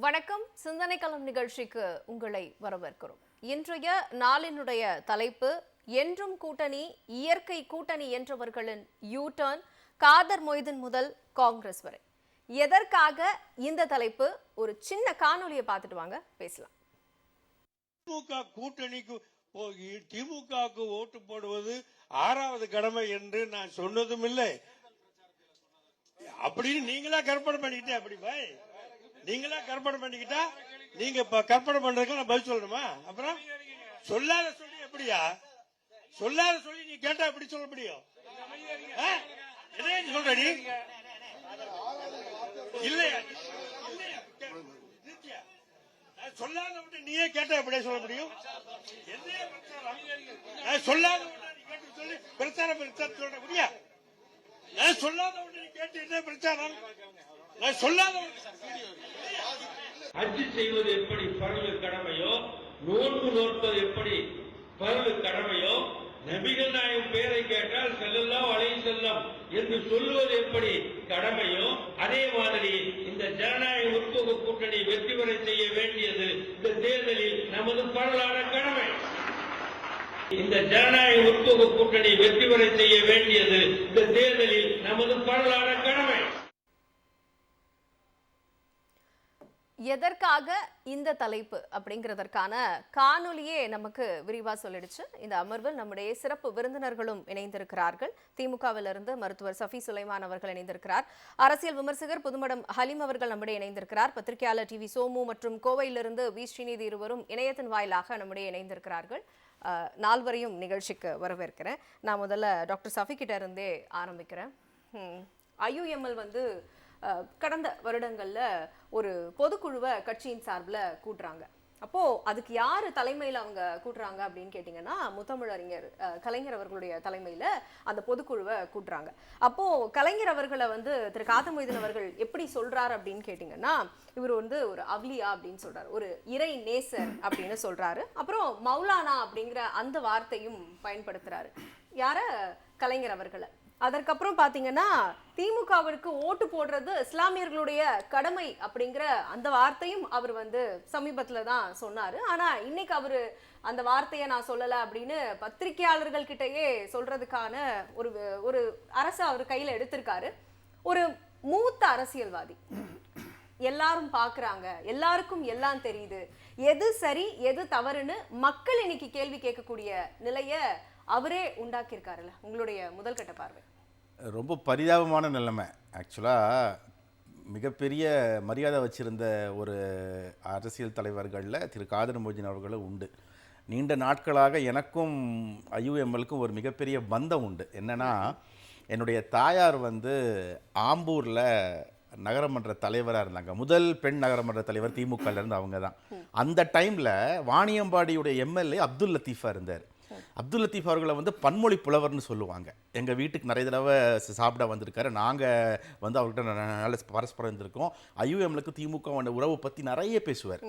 வணக்கம். சிந்தனை களம் நிகழ்ச்சிக்கு உங்களை வரவேற்கிறோம். இன்றைய நாளினுடைய தலைப்பு என்றும் கூட்டணி, இயற்கை கூட்டணி என்றவர்களின் யூ டர்ன், காதர் மொய்தீன் முதல் காங்கிரஸ் வரை. எதற்காக இந்த தலைப்பு? ஒரு சின்ன காணொலியை பார்த்துட்டு வாங்க, பேசலாம். திமுக கூட்டணிக்கு திமுகவுக்கு ஓட்டு போடுவது 6வது கடமை என்று நான் சொன்னதும் இல்லை. அப்படின்னு நீங்களா கற்பனை பண்ணிக்கிட்டே அப்படி பாய் நீங்களா கற்பனை பண்ணிக்கிட்டா நீங்க கற்பனை பண்றதுக்கு நான் பதில் சொல்லணுமா? அப்புறம் சொல்லாத சொல்லி எப்படியா சொல்லாத சொல்லி நீ கேட்டா எப்படி சொல்ல முடியும்? என்ன சொல்ற நீ? இல்லையா சொல்லாத நீயே கேட்டா எப்படியா சொல்ல முடியும்? சொல்லாத சொல்லி பிரச்சாரம் சொல்ல முடியா? சொல்லாத கேட்டு என்ன பிரச்சாரம்? ஹஜ் செய்வது எப்படி பரவு கடமையோ, நோன்பு நோற்பது எப்படி பரவு கடமையோ, நபிகள் நாயகம் பேரை கேட்டால் ஸல்லல்லாஹு அலைஹி வஸல்லம் என்று சொல்லுவது எப்படி கடமையோ, அதே மாதிரி இந்த ஜனநாயக முற்போக்கு கூட்டணி வெற்றி பெற செய்ய வேண்டியது இந்த தேர்தலில் நமது பரவலான கடமை. இந்த ஜனநாயக முற்போக்கு கூட்டணி வெற்றி பெற செய்ய வேண்டியது இந்த தேர்தலில் நமது பரவலான கடமை. எதற்காக இந்த தலைப்பு அப்படிங்கிறதற்கான காணொலியே நமக்கு விரிவா சொல்லிடுச்சு. இந்த அமர்வில் நம்முடைய சிறப்பு விருந்தினர்களும் இணைந்திருக்கிறார்கள். திமுகவிலிருந்து மருத்துவர் சஃபி சுலைமான் அவர்கள் இணைந்திருக்கிறார். அரசியல் விமர்சகர் புதுமடம் ஹலீம் அவர்கள் நம்முடைய இணைந்திருக்கிறார். பத்திரிகையாளர் டிவி சோமு மற்றும் கோவையிலிருந்து வி ஸ்ரீநிதி இருவரும் இணையத்தின் வாயிலாக நம்முடைய இணைந்திருக்கிறார்கள். நால்வரையும் நிகழ்ச்சிக்கு வரவேற்கிறேன். நான் முதல்ல டாக்டர் சஃபி கிட்ட இருந்தே ஆரம்பிக்கிறேன். IUML கடந்த வருடங்கள்ல ஒரு பொதுக்குழுவை கட்சியின் சார்பில் கூட்டுறாங்க. அப்போ அதுக்கு யாரு தலைமையில் அவங்க கூட்டுறாங்க அப்படின்னு கேட்டீங்கன்னா, முத்தமிழறிஞர் கலைஞர் அவர்களுடைய தலைமையில அந்த பொதுக்குழுவை கூட்டுறாங்க. அப்போ கலைஞர் அவர்களை திரு காதர் மொய்தீன் அவர்கள் எப்படி சொல்றாரு அப்படின்னு கேட்டீங்கன்னா, இவர் ஒரு அவ்லியா அப்படின்னு சொல்றாரு, ஒரு இறை நேசர் அப்படின்னு சொல்றாரு. அப்புறம் மௌலானா அப்படிங்கிற அந்த வார்த்தையும் பயன்படுத்துறாரு. யார? கலைஞர் அவர்களை. அதற்கப்புறம் பாத்தீங்கன்னா, திமுகவிற்கு ஓட்டு போடுறது இஸ்லாமியர்களுடைய கடமை அப்படிங்கிற அந்த வார்த்தையும் அவர் சமீபத்துல தான் சொன்னாரு. ஆனா இன்னைக்கு அவரு அந்த வார்த்தையை நான் சொல்லல அப்படின்னு பத்திரிகையாளர்கள் கிட்டயே சொல்றதுக்கான ஒரு அரசு அவர் கையில எடுத்திருக்காரு. ஒரு மூத்த அரசியல்வாதி, எல்லாரும் பாக்குறாங்க, எல்லாருக்கும் எல்லாம் தெரியுது, எது சரி எது தவறுன்னு மக்கள் இன்னைக்கு கேள்வி கேட்கக்கூடிய நிலைய அவரே உண்டாக்கியிருக்காருல்ல. உங்களுடைய முதல் கட்ட பார்வை? ரொம்ப பரிதாபமான நிலைமை. ஆக்சுவலாக மிகப்பெரிய மரியாதை வச்சுருந்த ஒரு அரசியல் தலைவர்களில் திரு காதர் மொய்தீன் அவர்களும் உண்டு. நீண்ட நாட்களாக எனக்கும் IUMLக்கும் ஒரு மிகப்பெரிய பந்தம் உண்டு. என்னென்னா, என்னுடைய தாயார் ஆம்பூரில் நகரமன்ற தலைவராக இருந்தாங்க. முதல் பெண் நகரமன்ற தலைவர் திமுகலேருந்து அவங்க தான். அந்த டைமில் வாணியம்பாடியுடைய MLA அப்துல் லத்தீஃபாக இருந்தார். அப்துல் லத்தீஃப் அவர்களை பன்மொழி புலவர்னு சொல்லுவாங்க. எங்கள் வீட்டுக்கு நிறைய தடவை சாப்பிட வந்திருக்காரு. நாங்கள் அவர்கிட்ட நல்ல பரஸ்பரம் இருந்திருக்கோம். IUMLக்கு திமுக உறவை பற்றி நிறைய பேசுவார்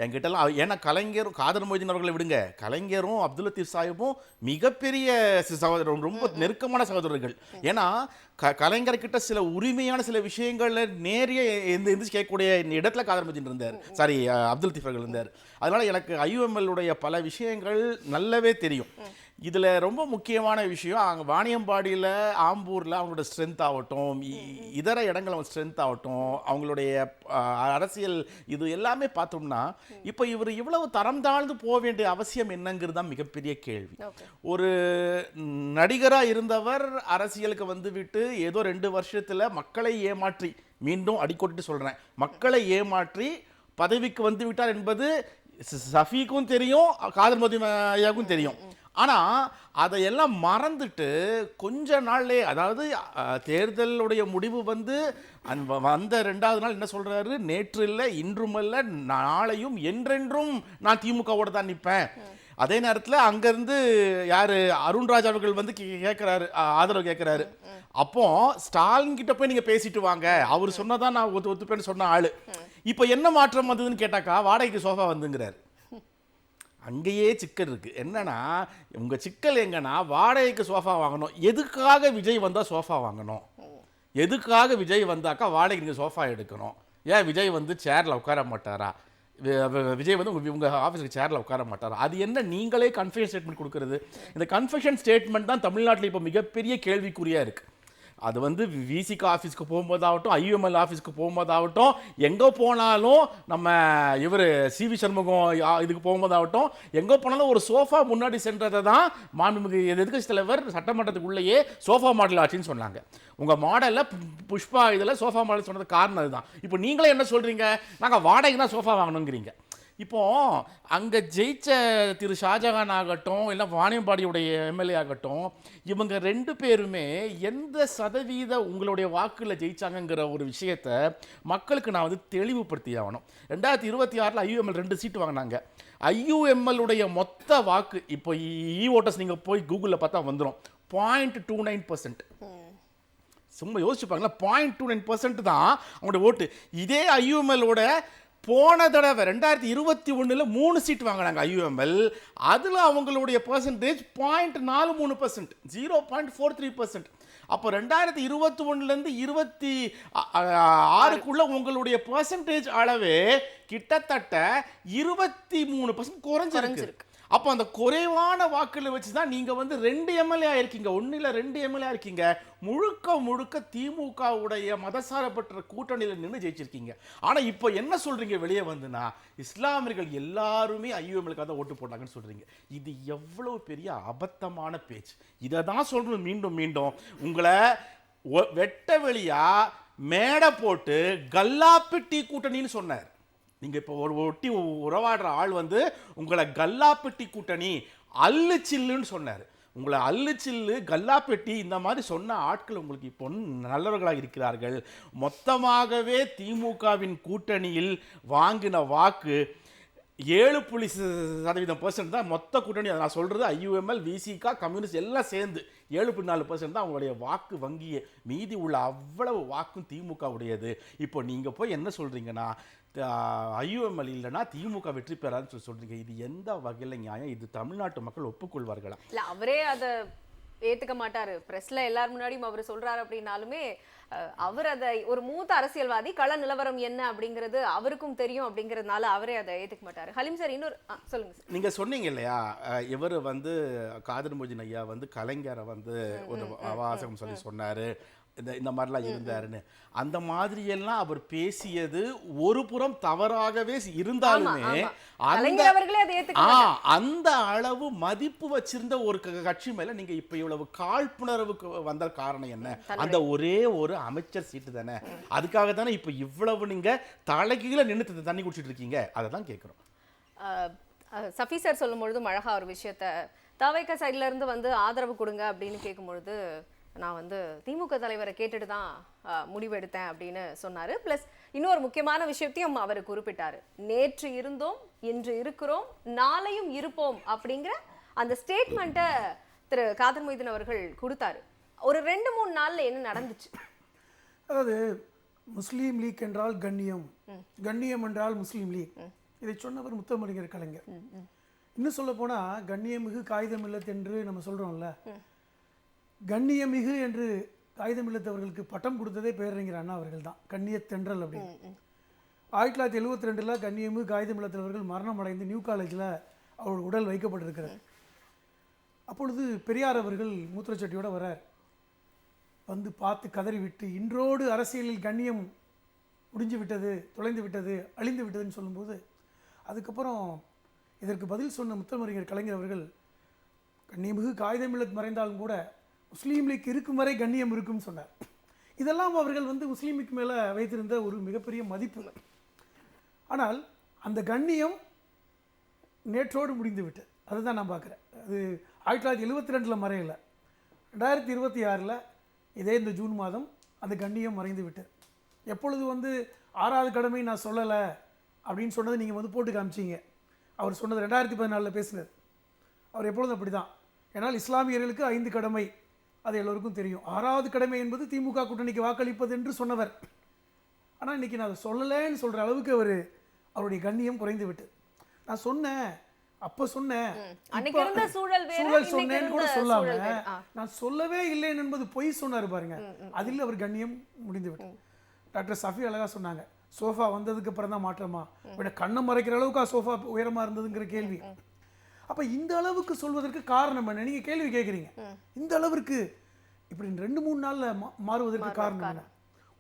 என்கிட்டலாம். ஏன்னா கலைஞரும் காதர் மொய்தீன் அவர்களை விடுங்க, கலைஞரும் அப்துல் லத்தீஃப் சாஹிப்பும் மிகப்பெரிய சகோதரர், ரொம்ப நெருக்கமான சகோதரர்கள். ஏன்னா கலைஞர்கிட்ட சில உரிமையான சில விஷயங்கள்ல நேரிய எந்திரிச்சு கேட்கக்கூடிய இடத்துல காதர் மொய்தீன் இருந்தார், சாரி அப்துல் லத்தீஃப் அவர்கள் இருந்தார். அதனால எனக்கு IUMLுடைய பல விஷயங்கள் நல்லாவே தெரியும். இதில் ரொம்ப முக்கியமான விஷயம், அங்கே வாணியம்பாடியில் ஆம்பூரில் அவங்களோட ஸ்ட்ரென்த் ஆகட்டும், இதர இடங்கள் அவங்க ஸ்ட்ரென்த் ஆகட்டும், அவங்களுடைய அரசியல் இது எல்லாமே பார்த்தோம்னா, இப்போ இவர் இவ்வளவு தரம் தாழ்ந்து போக வேண்டிய அவசியம் என்னங்கிறது தான் மிகப்பெரிய கேள்வி. ஒரு நடிகராக இருந்தவர் அரசியலுக்கு விட்டு ஏதோ 2 வருஷத்தில் மக்களை ஏமாற்றி, மீண்டும் அடிக்கொட்டு சொல்கிறேன், மக்களை ஏமாற்றி பதவிக்கு விட்டார் என்பது சஃபிக்கும் தெரியும், காதர் மொய்தீன் ஐயாவுக்கும் தெரியும். ஆனால் அதையெல்லாம் மறந்துட்டு கொஞ்ச நாள்லே, அதாவது தேர்தலுடைய முடிவு வந்த 2வது நாள் என்ன சொல்கிறாரு, நேற்று இல்லை இன்றும் இல்லை நாளையும் என்றென்றும் நான் திமுகவோட தான் நிற்பேன். அதே நேரத்தில் அங்கேருந்து யார் அருண்ராஜ் அவர்கள் கேட்குறாரு, ஆதரவு கேட்குறாரு. அப்போ ஸ்டாலின் கிட்ட போய் நீங்கள் பேசிட்டு வாங்க, அவர் சொன்னதான் நான் ஒத்துப்பேன்னு சொன்ன ஆள். இப்போ என்ன மாற்றம் வந்ததுன்னு கேட்டாக்கா, வாடகைக்கு சோஃபா வந்துங்கிறார். அங்கேயே சிக்கல் இருக்கு. என்னன்னா, உங்க சிக்கல் எங்கன்னா, வாடகைக்கு சோஃபா வாங்கணும். எதுக்காக விஜய் வந்தா சோஃபா வாங்கணும்? எதுக்காக விஜய் வந்தாக்கா வாடகைக்கு சோஃபா எடுக்கணும்? ஏன் விஜய் வந்து சேர்ல உட்கார மாட்டாரா, விஜய் வந்து உங்கள் ஆஃபீஸுக்கு சேரில் உட்கார மாட்டார். அது என்ன நீங்களே கன்ஃபெஷன் ஸ்டேட்மெண்ட் கொடுக்குறது? இந்த கன்ஃபெஷன் ஸ்டேட்மெண்ட் தான் தமிழ்நாட்டில் இப்போ மிகப்பெரிய கேள்விக்குறியாக இருக்குது. அது வந்து விசிகா ஆஃபீஸ்க்கு போகும்போதாகட்டும், ஐயுஎம்எல் ஆஃபீஸ்க்கு போகும்போதாகட்டும், எங்கே போனாலும் நம்ம இவர் சிவி சண்முகம் இதுக்கு போகும்போதாகட்டும், எங்கே போனாலும் ஒரு சோஃபா முன்னாடி சென்றதை தான் மாண்புமிகு எதிர்க்கட்சி தலைவர் சட்டமன்றத்துக்குள்ளேயே சோஃபா மாடல் ஆட்சின்னு சொன்னாங்க. உங்கள் மாடலில் புஷ்பா இதில் சோஃபா மாடல் சொன்னது காரணம் அதுதான். இப்போ நீங்களே என்ன சொல்கிறீங்க, நாங்கள் வாடகை தான் சோஃபா வாங்கணுங்கிறீங்க. இப்போ அங்கே ஜெயிச்ச திரு ஷாஜகான் ஆகட்டும், இல்லை வாணியம்பாடியுடைய எம்எல்ஏ ஆகட்டும், இவங்க 2 பேருமே எந்த சதவீத உங்களுடைய வாக்குல ஜெயிச்சாங்கங்கிற ஒரு விஷயத்தை மக்களுக்கு நான் வந்து தெளிவுபடுத்தி ஆகணும். 2026 ஐயுஎம்எல் 2 சீட்டு வாங்கினாங்க. ஐயுஎம்எல் உடைய மொத்த வாக்கு இப்போ ஓட்டர்ஸ் நீங்கள் போய் கூகுளில் பார்த்தா வந்துடும் 0.29%. சும்மா யோசிச்சுப்பாங்களா, 0.29% தான் அவங்களோட ஓட்டு. இதே ஐயுஎம்எல்லோட போன தடவை 2021 3 சீட் வாங்கினாங்க ஐயுஎம்எல். அதில் அவங்களுடைய பர்சன்டேஜ் 0.43%, 0.43%. அப்போ 2021 26க்குள்ள உங்களுடைய பர்சன்டேஜ் அளவே கிட்டத்தட்ட 23% குறைஞ்சிருக்கு. அப்போ அந்த குறைவான வாக்குகளை வச்சு தான் நீங்கள் வந்து 2 எம்எல்ஏ ஆயிருக்கீங்க, 1 இல்லை 2 எம்எல்ஏ இருக்கீங்க. முழுக்க திமுகவுடைய மதசாரப்பட்ட கூட்டணியில் நின்று ஜெயிச்சிருக்கீங்க. ஆனால் இப்போ என்ன சொல்றீங்க வெளியே வந்துன்னா, இஸ்லாமியர்கள் எல்லாருமே ஐயுஎம்எலுக்காக தான் ஓட்டு போட்டாங்கன்னு சொல்றீங்க. இது எவ்வளவு பெரிய அபத்தமான பேச்சு. இதை தான் சொல்றோம் மீண்டும் மீண்டும். உங்களை வெட்ட வெளியா மேடை போட்டு கல்லாப்பிட்டி கூட்டணின்னு சொன்னார். நீங்கள் இப்போ ஒட்டி உறவாடுற ஆள் வந்து உங்களை கல்லாப்பெட்டி கூட்டணி அல்லு சில்லுன்னு சொன்னார். உங்களை அல்லு சில்லு கல்லாப்பெட்டி இந்த மாதிரி சொன்ன ஆட்கள் உங்களுக்கு இப்போ நல்லவர்களாக இருக்கிறார்கள். மொத்தமாகவே திமுகவின் கூட்டணியில் வாங்கின வாக்கு 7.0% தான் மொத்த கூட்டணி. அதை நான் சொல்கிறது ஐயுஎம்எல், விசிகா, கம்யூனிஸ்ட் எல்லாம் சேர்ந்து 7.4% தான் அவங்களுடைய வாக்கு வங்கியே. மீதி உள்ள அவ்வளவு வாக்கும் திமுக உடையது. இப்போ நீங்கள் போய் என்ன சொல்கிறீங்கன்னா, ஐயுஎம்எல் இல்லைன்னா திமுக வெற்றி பெறாதுன்னு சொல்றீங்க. இது எந்த வகையில் நியாயம்? இது தமிழ்நாட்டு மக்கள் ஒப்புக்கொள்வார்களா? இல்ல, அவரே அதை ஏத்துக்க மாட்டாரு. பிரஸ்ல எல்லார் முன்னாடியும் அவர் சொல்றாரு. அப்படின்னாலுமே அவர் அதை ஒரு மூத்த அரசியல்வாதி, கள நிலவரம் என்ன அப்படிங்கிறது அவருக்கும் தெரியும். அப்படிங்கிறதுனால அவரே அதை ஏத்துக்க மாட்டாரு. ஹலீம் சார், இன்னொரு சொல்லுங்க சார். நீங்க சொன்னீங்க இல்லையா, இவர் வந்து காதர் மொய்தீன் ஐயா வந்து கலைஞரை வந்து ஒரு வாசகம் சொல்லி சொன்னாரு, இந்த மாதிரிலாம் இருந்தாருன்னு. அந்த மாதிரியெல்லாம் அவர் பேசியது ஒரு புறம் தவறாகவே இருந்தாலுமே அந்த அளவு மதிப்பு வச்சிருந்த ஒரு கட்சி மேல நீங்க இப்ப இவ்வளவு காழ்ப்புணர்வுக்கு வந்த காரணம் என்ன? அந்த ஒரே ஒரு அமைச்சர் சீட்டு தானே. அதுக்காக தானே இப்ப இவ்வளவு நீங்க தலைகீழ நின்று தண்ணி குடிச்சிட்டு இருக்கீங்க. அதை தான் கேட்கிறோம். சஃபி சார் சொல்லும் பொழுது அழகா ஒரு விஷயத்த, தவைக்க சைட்ல இருந்து வந்து ஆதரவு கொடுங்க அப்படின்னு கேட்கும் பொழுது, நான் வந்து திமுக தலைவரை கேட்டுட்டு தான் முடிவெடுத்தேன் அப்படின்னு சொன்னாரு. பிளஸ் இன்னொரு முக்கியமான விஷயத்தையும் அவர் குறிப்பிட்டாரு. நேற்று இருந்தோம், இன்று இருக்கிறோம், நாளையும் இருப்போம் அப்படிங்கிற அந்த ஸ்டேட்மெண்ட்டை திரு காதர் மொய்தீன் அவர்கள் கொடுத்தாரு. ஒரு 2-3 நாள்ல என்ன நடந்துச்சு? அதாவது முஸ்லீம் லீக் என்றால் கண்ணியம், கண்ணியம் என்றால் முஸ்லீம் லீக். இதை சொன்னவர் முத்தமிழர் கலைஞர். இன்னும் சொல்ல போனா கண்ணியமிகு காகிதம் இல்லத் என்று நம்ம சொல்றோம்ல, கண்ணியமிகு என்று காகிதம் இல்லத்தவர்களுக்கு பட்டம் கொடுத்ததே பேரறிஞர் அண்ணா அவர்கள் தான். கண்ணியத்தென்றல் அப்படின்னு 1972 கண்ணியமிகு காகிதம் இல்லத்தவர்கள் மரணம் அடைந்து நியூ காலேஜில் அவர் உடல் வைக்கப்பட்டிருக்கிறார். அப்பொழுது பெரியார் அவர்கள் மூத்திரச்சட்டியோட வரார். வந்து பார்த்து கதறி விட்டு, இன்றோடு அரசியலில் கண்ணியம் முடிஞ்சு விட்டது, தொலைந்து விட்டது, அழிந்து விட்டதுன்னு சொல்லும்போது, அதுக்கப்புறம் இதற்கு பதில் சொன்ன முத்தமிழர் கலைஞர் அவர்கள், கண்ணியமிகு காகிதம் இல்லத் மறைந்தாலும் கூட முஸ்லீம் லீக் இருக்கும் வரை கண்ணியம் இருக்கும்னு சொன்னார். இதெல்லாம் அவர்கள் வந்து முஸ்லீம் லீக் மேலே வைத்திருந்த ஒரு மிகப்பெரிய மதிப்பு. ஆனால் அந்த கண்ணியம் நேற்றோடு முடிந்து விட்டது. அதுதான் நான் பார்க்குறேன். அது 1972 மறையலை, 2026 இதே இந்த ஜூன் மாதம் அந்த கண்ணியம் மறைந்து விட்டது. எப்பொழுது வந்து 6வது கடமை நான் சொல்லலை அப்படின்னு சொன்னது நீங்கள் வந்து போட்டு காமிச்சிங்க. அவர் சொன்னது 2014 பேசினது. அவர் எப்பொழுதும் அப்படி தான். ஏன்னால் இஸ்லாமியர்களுக்கு 5 கடமை, அது எல்லோருக்கும் தெரியும். 6வது கடமை என்பது திமுக கூட்டணிக்கு வாக்களிப்பது என்று சொன்னவர். ஆனால் இன்றைக்கி நான் அதை சொல்லலைன்னு சொல்கிற அளவுக்கு அவருடைய கண்ணியம் குறைந்து விட்டு. நான் சொன்னேன், அப்போ சொன்னேன், சூழல் சொன்னேன்னு கூட சொல்லாம நான் சொல்லவே இல்லைன்னு என்பது பொய் சொன்னார் பாருங்க. அதில் அவர் கண்ணியம் முடிந்து விட்டு. டாக்டர் சஃபி அழகா சொன்னாங்க, சோஃபா வந்ததுக்கு அப்புறம் தான் மாற்றமா? விட கண்ணை மறைக்கிற அளவுக்கு சோஃபா உயரமா இருந்ததுங்கிற கேள்வி. அப்ப இந்த அளவுக்கு சொல்வதற்கு காரணம் என்ன? நீங்க கேள்வி கேட்குறீங்க. இந்த அளவிற்கு இப்படி 2-3 நாள்ல மாறுவதற்கு காரணம் என்ன?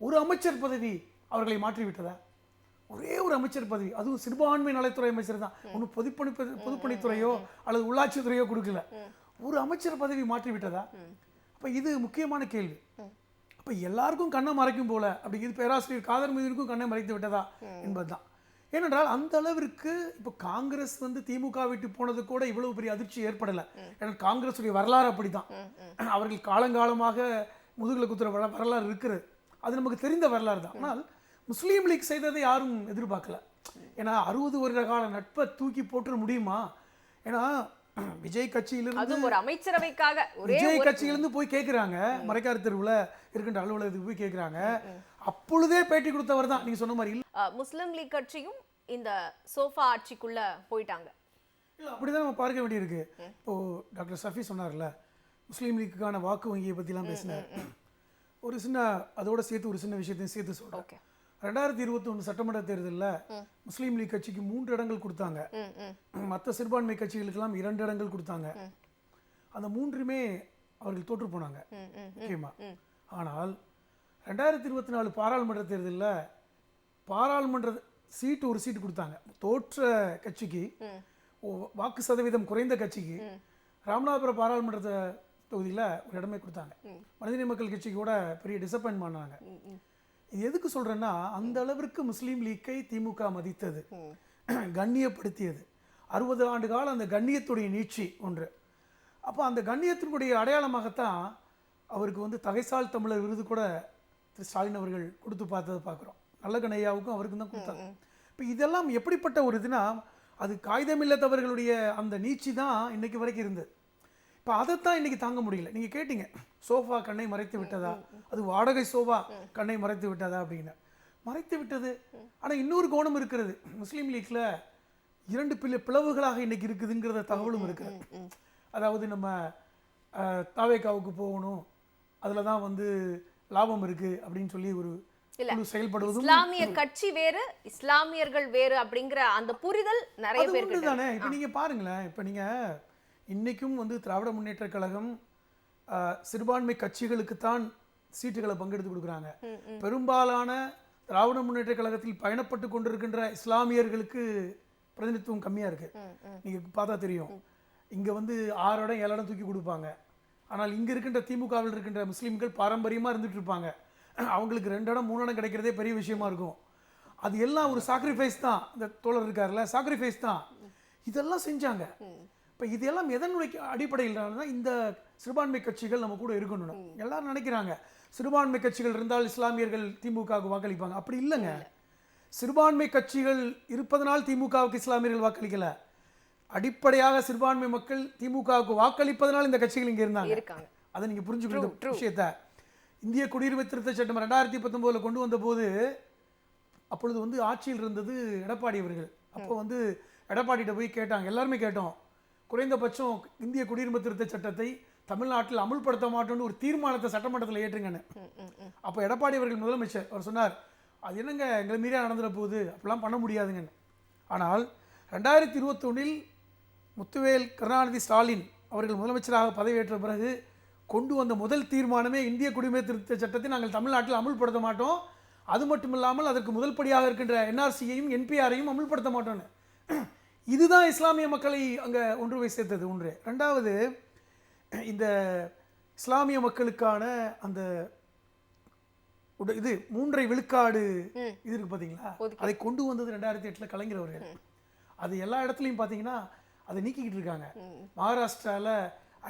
ஒரு அமைச்சர் பதவி அவர்களை மாற்றி விட்டதா? ஒரே ஒரு அமைச்சர் பதவி, அதுவும் சிறுபான்மை நலத்துறை அமைச்சர் தான். ஒன்றும் பொதுப்பணித்துறையோ அல்லது உள்ளாட்சித்துறையோ கொடுக்கல. ஒரு அமைச்சர் பதவி மாற்றி விட்டதா? அப்ப இது முக்கியமான கேள்வி. அப்ப எல்லாருக்கும் கண்ணை மறைக்கும் போல அப்படிங்கிறது பேராசிரியர் காதர் மொய்தீனுக்கும் கண்ணை மறைத்து விட்டதா என்பதுதான். ஏனென்றால் அந்த அளவிற்கு இப்போ காங்கிரஸ் திமுக விட்டு போனது கூட இவ்வளவு பெரிய அதிர்ச்சி ஏற்படலை. ஏன்னா காங்கிரஸுடைய வரலாறு அப்படிதான். அவர்கள் காலங்காலமாக முதுகுல குத்துற வரலாறு இருக்கிறது. அது நமக்கு தெரிந்த வரலாறு தான். ஆனால் முஸ்லீம் லீக் செய்ததை யாரும் எதிர்பார்க்கல. ஏன்னா 60 வருட கால நட்பை தூக்கி போட்டுற முடியுமா? ஏன்னா விஜய் கட்சியிலிருந்து ஒரு அமைச்சரவைக்காக விஜய் கட்சியிலிருந்து போய் கேட்குறாங்க, மறைக்காடு தெருவில் இருக்கின்ற அலுவலகத்துக்கு போய் கேட்குறாங்க. அப்பொழுதே பேட்டி கொடுத்தவர் தான் நீங்க சொன்ன மாதிரி. முஸ்லிம் லீக் கட்சியும் இந்த சோஃபா ஆட்சிக்குள்ள போயிட்டாங்க. இல்லை, அப்படிதான் நம்ம பார்க்க வேண்டியிருக்கு. இப்போ டாக்டர் சஃபி சொன்னார்ல, முஸ்லீம் லீக்குக்கான வாக்கு வங்கியை பற்றிலாம் பேசினார். ஒரு சின்ன அதோட சேர்த்து ஒரு சின்ன விஷயத்தையும் சேர்த்து சொல்றேன். 2021 சட்டமன்ற தேர்தலில் முஸ்லீம் லீக் கட்சிக்கு 3 இடங்கள் கொடுத்தாங்க. மற்ற சிறுபான்மை கட்சிகளுக்கெல்லாம் 2 இடங்கள் கொடுத்தாங்க. அந்த 3மே அவர்கள் தோற்று போனாங்க முக்கியமா. ஆனால் 2024 பாராளுமன்ற தேர்தலில் பாராளுமன்ற ஒரு சீட்டு கொடுத்தாங்க. தோற்ற கட்சிக்கு, வாக்கு சதவீதம் குறைந்த கட்சிக்கு ராமநாதபுரம் பாராளுமன்ற தொகுதியில் ஒரு இடமே கொடுத்தாங்க. மனிதநேய மக்கள் கட்சிக்கு கூட பெரிய டிசப்பாயின்ட் பண்ணாங்க. இது எதுக்கு சொல்றேன்னா, அந்த அளவிற்கு முஸ்லீம் லீக்கை திமுக மதித்தது, கண்ணியப்படுத்தியது. 60 ஆண்டு காலம் அந்த கண்ணியத்துடைய நீட்சி ஒன்று. அப்போ அந்த கண்ணியத்தினுடைய அடையாளமாகத்தான் அவருக்கு தகைசால் தமிழர் விருது கூட திரு ஸ்டாலின் அவர்கள் கொடுத்து பார்த்ததை பார்க்குறோம். நல்லகண்ணையாவுக்கும் அவருக்கும் தான் கொடுத்தாங்க. இப்போ இதெல்லாம் எப்படிப்பட்ட ஒரு இதுனா, அது காகிதமில்லத்தவர்களுடைய அந்த நீட்சி தான் இன்னைக்கு வரைக்கும் இருந்தது. இப்போ அதைத்தான் இன்னைக்கு தாங்க முடியல. நீங்கள் கேட்டீங்க, சோஃபா கண்ணை மறைத்து விட்டதா, அது வாடகை சோஃபா கண்ணை மறைத்து விட்டதா அப்படின்னு. மறைத்து விட்டது. ஆனால் இன்னொரு கோணம் இருக்கிறது. முஸ்லீம் லீக்ல 2 பிளவுகளாக இன்னைக்கு இருக்குதுங்கிற தகவலும் இருக்குது. அதாவது நம்ம தாவேகாவுக்கு போகணும், அதில் தான் லாபம் இருக்கு அப்படின்னு சொல்லி ஒரு செயல்படுவதும், இஸ்லாமிய கட்சி வேறு இஸ்லாமியர்கள் வேறு அப்படிங்கிற அந்த புரிதல் நிறைய பேருக்கு தானே. இப்போ நீங்க பாருங்களேன், இப்போ நீங்க இன்னைக்கும் திராவிட முன்னேற்ற கழகம் சிறுபான்மை கட்சிகளுக்குத்தான் சீட்டுகளை பங்கெடுத்து கொடுக்குறாங்க. பெரும்பாலான திராவிட முன்னேற்ற கழகத்தில் பயணப்பட்டு கொண்டிருக்கின்ற இஸ்லாமியர்களுக்கு பிரதிநிதித்துவம் கம்மியா இருக்கு. நீங்க பார்த்தா தெரியும். இங்க 6 இடம் 7 இடம் தூக்கி கொடுப்பாங்க. ஆனால் இங்க இருக்கின்ற திமுகவில் இருக்கின்ற முஸ்லீம்கள் பாரம்பரியமா இருந்துட்டு இருப்பாங்க. அவங்களுக்கு 2 இடம் 3 இடம் கிடைக்கிறதே பெரிய விஷயமா இருக்கும். அது எல்லாம் ஒரு சாக்ரிஃபைஸ் தான். இந்த தோழர் இருக்காருல்ல, சாக்ரிஃபைஸ் தான். இதெல்லாம் செஞ்சாங்க. இப்போ இதெல்லாம் எதனுடைய அடிப்படையில் இந்த சிறுபான்மை கட்சிகள் நம்ம கூட இருக்கணும். எல்லாரும் நினைக்கிறாங்க சிறுபான்மை கட்சிகள் இருந்தால் இஸ்லாமியர்கள் திமுகவுக்கு வாக்களிப்பாங்க. அப்படி இல்லைங்க. சிறுபான்மை கட்சிகள் இருப்பதனால் திமுகவுக்கு இஸ்லாமியர்கள் வாக்களிக்கல. அடிப்படையாக சிறுபான்மை மக்கள் திமுகவுக்கு வாக்களிப்பதனால் இந்த கட்சிகள் இங்கே இருந்தாங்க. அதை நீங்க புரிஞ்சுக்கணும் விஷயத்த. இந்திய குடியுரிமை திருத்த சட்டம் 2019 கொண்டு வந்த போது அப்பொழுது ஆட்சியில் இருந்தது எடப்பாடி அவர்கள். அப்போ எடப்பாடிகிட்ட போய் கேட்டாங்க, எல்லாருமே கேட்டோம், குறைந்தபட்சம் இந்திய குடியுரிமை திருத்த சட்டத்தை தமிழ்நாட்டில் அமுல்படுத்த மாட்டோம்னு ஒரு தீர்மானத்தை சட்டமன்றத்தில் ஏற்றுங்கன்னு. அப்போ எடப்பாடி அவர்கள் முதலமைச்சர் அவர் சொன்னார், அது என்னங்க எங்களை மீறியா நடந்துட போகுது, அப்படிலாம் பண்ண முடியாதுங்கன்னு. ஆனால் 2021 முத்துவேல் கருணாநிதி ஸ்டாலின் அவர்கள் முதலமைச்சராக பதவியேற்ற பிறகு கொண்டு வந்த முதல் தீர்மானமே இந்திய குடியுரிமை திருத்த சட்டத்தை நாங்கள் தமிழ்நாட்டில் அமுல்படுத்த மாட்டோம், அது மட்டும் இல்லாமல் அதற்கு முதல் படியாக இருக்கின்ற என்ஆர்சியையும் என்பிஆரையும் அமுல்படுத்த மாட்டோம்னு. இதுதான் இஸ்லாமிய மக்களை அங்கே ஒன்று போய் சேர்த்தது. ஒன்று. 2வது, இந்த இஸ்லாமிய மக்களுக்கான அந்த இது 3 விழுக்காடு இது இருக்கு பார்த்தீங்களா, அதை கொண்டு வந்தது 2008 கலைஞர் அவர்கள். அது எல்லா இடத்துலையும் பார்த்தீங்கன்னா அதை நீக்கிக்கிட்டு இருக்காங்க. மகாராஷ்டிராவில்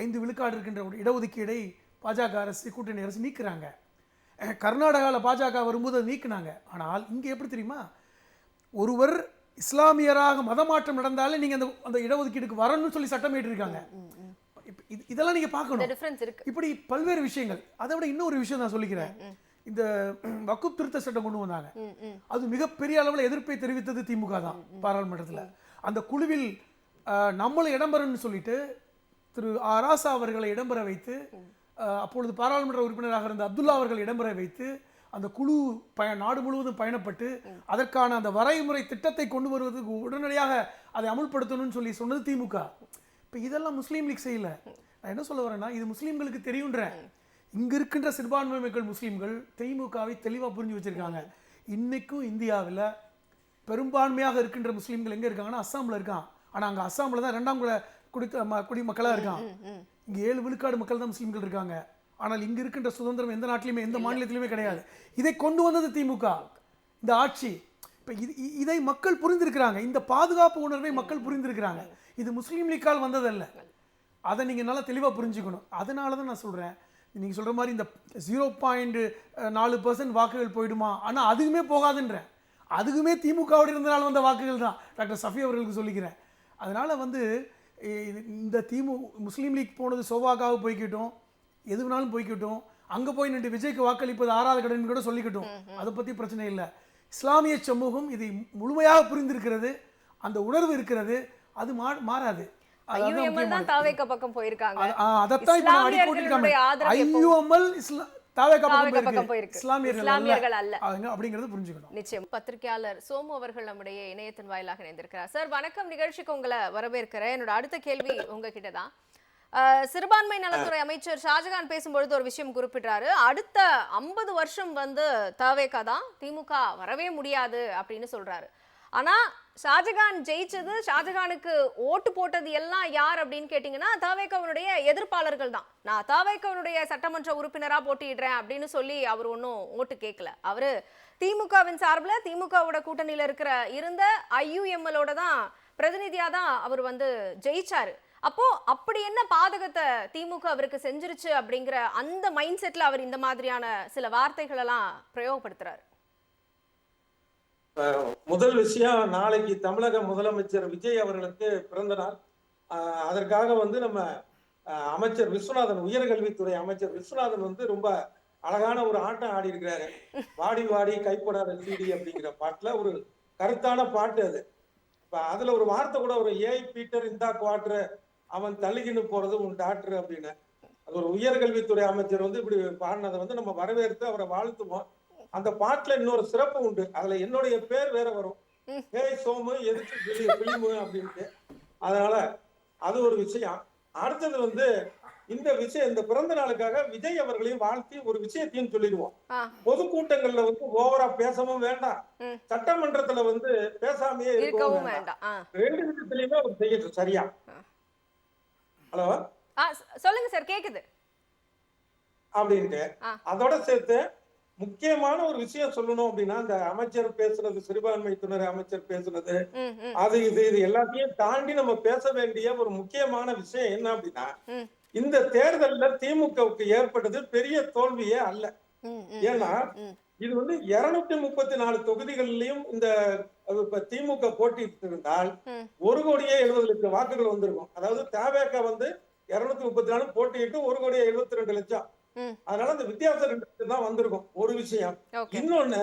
5 விழுக்காடு இருக்கின்ற ஒரு இடஒதுக்கீடை பாஜக அரசு, கூட்டணி அரசு நீக்குறாங்க. கர்நாடகாவில் பாஜக வரும்போது அதை நீக்கினாங்க. ஆனால் இங்கே எப்படி தெரியுமா, ஒருவர் இஸ்லாமியராக மதமாற்றம் நடந்தாலே நீங்க அந்த இடஒதுக்கீடுக்கு வரணும்னு சொல்லி சட்டம் ஏற்றிருக்காங்க. இதெல்லாம் நீங்க பார்க்கணும். இப்படி பல்வேறு விஷயங்கள். அதை விட இன்னொரு விஷயம் நான் சொல்லிக்கிறேன். இந்த வக்ஃப் திருத்த சட்டம் கொண்டு வந்தாங்க. அது மிகப்பெரிய அளவில் எதிர்ப்பை தெரிவித்தது திமுக தான் பாராளுமன்றத்தில். அந்த குழுவில் நம்மளும் இடம்பெறன்னு சொல்லிட்டு திரு ராசா அவர்களை இடம்பெற வைத்து, அப்பொழுது பாராளுமன்ற உறுப்பினராக இருந்த அப்துல்லா அவர்கள் இடம்பெற வைத்து அந்த குழு நாடு முழுவதும் பயணப்பட்டு அதற்கான அந்த வரைமுறை திட்டத்தை கொண்டு வருவதற்கு உடனடியாக அதை அமுல்படுத்தணும்னு சொல்லி சொன்னது திமுக. இப்போ இதெல்லாம் முஸ்லீம் லீக் செய்யல. நான் என்ன சொல்ல வரேன்னா, இது முஸ்லீம்களுக்கு தெரியுன்றேன். இங்க இருக்கின்ற சிறுபான்மை மக்கள் முஸ்லீம்கள் திமுகவை தெளிவாக புரிஞ்சு வச்சிருக்காங்க. இன்னைக்கும் இந்தியாவில் பெரும்பான்மையாக இருக்கின்ற முஸ்லீம்கள் எங்க இருக்காங்கன்னா அஸ்ஸாமில் இருக்கான். ஆனால் அங்கே அஸ்ஸாமில் தான் 2ஆம் குடிமக்களாக இருக்கான். இங்கே 7 விழுக்காடு மக்கள் தான் முஸ்லீம்கள் இருக்காங்க. ஆனால் இங்க இருக்கின்ற சுதந்திரம் எந்த நாட்டிலுமே எந்த மாநிலத்திலுமே கிடையாது. இதை கொண்டு வந்தது திமுக, இந்த ஆட்சி. இப்போ இதை மக்கள் புரிந்திருக்கிறாங்க. இந்த பாதுகாப்பு உணர்வை மக்கள் புரிந்திருக்கிறாங்க. இது முஸ்லீம் லீக்கால் வந்ததல்ல. அதை நீங்கள் நல்லா தெளிவாக புரிஞ்சுக்கணும். அதனால தான் நான் சொல்கிறேன், நீங்கள் சொல்கிற மாதிரி இந்த 0.4% வாக்குகள் போயிடுமா, ஆனால் அதுக்குமே போகாதுன்றேன். அதுக்குமே திமுகவோடு இருந்தனால வந்த வாக்குகள் தான் டாக்டர் சஃபி அவர்களுக்கு சொல்லிக்கிறேன். அதனால் இந்த முஸ்லீம் லீக் போனது சோவாக்காக போய்க்கிட்டோம், எது வேணாலும் போய்க்கிட்டோம். அங்கே போய் நின்று விஜய்க்கு வாக்களிப்பது ஆறாவது கடன் கூட சொல்லிக்கிட்டோம், அதை பற்றி பிரச்சனை இல்லை. இஸ்லாமிய சமூகம் இதை முழுமையாக புரிந்திருக்கிறது, அந்த உணர்வு இருக்கிறது, அது மாறாது. பத்திரிகையாளர் சோமு அவர்கள் நம்முடைய இணையத்தின் வாயிலாக இணைந்திருக்கிறார். சார் வணக்கம், நிகழ்ச்சிக்கு உங்களை வரவேற்கிறேன். என்னோட அடுத்த கேள்வி உங்ககிட்ட தான். சிறுபான்மை நலத்துறை அமைச்சர் ஷாஜகான் பேசும்பொழுது ஒரு விஷயம் குறிப்பிட்டாரு, அடுத்த 50 வருஷம் தவேகா தான், திமுக வரவே முடியாது அப்படின்னு சொல்றாரு. ஆனா ஷாஜகான் ஜெயிச்சது, ஷாஜகானுக்கு ஓட்டு போட்டது எல்லாம் யார் அப்படின்னு கேட்டீங்கன்னா தவேகாவுடைய எதிர்ப்பாளர்கள் தான். நான் தவேகாவுடைய சட்டமன்ற உறுப்பினரா போட்டியிடுறேன் அப்படின்னு சொல்லி அவர் ஒன்றும் ஓட்டு கேட்கல. அவரு திமுகவின் சார்பில் திமுகவோட கூட்டணியில இருந்த IUML-ஓட தான் பிரதிநிதியா தான் அவர் ஜெயிச்சாரு. அப்போ அப்படி என்ன பாதகத்தை திமுக அவருக்கு செஞ்சிருச்சு அப்படிங்கிற அந்த மைண்ட் செட்ல அவர் இந்த மாதிரியான சில வார்த்தைகள் எல்லாம் பிரயோகப்படுத்துறாரு. முதல் விஷயம், நாளைக்கு தமிழக முதலமைச்சர் விஜய் அவர்களுக்கு பிறந்த நாள். அதற்காக நம்ம அமைச்சர் விஸ்வநாதன், உயர்கல்வித்துறை அமைச்சர் விஸ்வநாதன் ரொம்ப அழகான ஒரு ஆட்டம் ஆடி இருக்கிறாரு. வாடி வாடி கைப்படாத சீடி அப்படிங்கிற பாட்டுல ஒரு கருத்தான பாட்டு அது. இப்ப அதுல ஒரு வார்த்தை கூட, ஒரு ஏய் பீட்டர் இந்தா குவாட்ரு, அவன் தள்ளிக்கின்னு போறது உன் டாக்டர் அப்படின்னு. அது ஒரு உயர்கல்வித்துறை அமைச்சர் இப்படி பாடினதை நம்ம வரவேற்று அவரை வாழ்த்துவோம். அந்த பாட்டுல இன்னொரு சிறப்பு உண்டு, அதுல என்னுடைய பேர் வேற வரும், ஏய் சோமு எதுக்கு பிலிமு அப்படின்ட்டு. அதனால அது ஒரு விஷயம். அடுத்தது இந்த விஷயம், இந்த பிறந்த நாளுக்காக விஜய் அவர்களையும் வாழ்த்தி ஒரு விஷயத்தையும் சொல்லிடுவோம். பொதுக்கூட்டங்கள்ல ஓவரா பேசவும் வேண்டாம், சட்டமன்றத்துல பேசாமையே இருக்கவும் வேண்டாம். 2 விஷயத்திலயுமே அவர் செய்யட்டும். சரியா? ஹலோ, சொல்லுங்க சார், கேக்குது அப்படின்ட்டு. அதோட சேர்த்து முக்கியமான ஒரு விஷயம் சொல்லணும் அப்படின்னா, இந்த அமைச்சர் பேசுறது, சிறுபான்மைத்துறை அமைச்சர் பேசுறது, அது இது எல்லாத்தையும் தாண்டி நம்ம பேச வேண்டிய ஒரு முக்கியமான விஷயம் என்ன அப்படின்னா, இந்த தேர்தல்ல திமுகவுக்கு ஏற்பட்டது பெரிய தோல்வியே அல்ல. ஏன்னா இது 234 தொகுதிகளிலும் இந்த திமுக போட்டிட்டு இருந்தால் 1,70,00,000 வாக்குகள் வந்திருக்கும். அதாவது தவேகா 234 போட்டியிட்டு 1,72,00,000. அதனால அந்த வித்தியாசம் 2 தான் வந்திருக்கும். ஒரு விஷயம். இன்னொன்னு,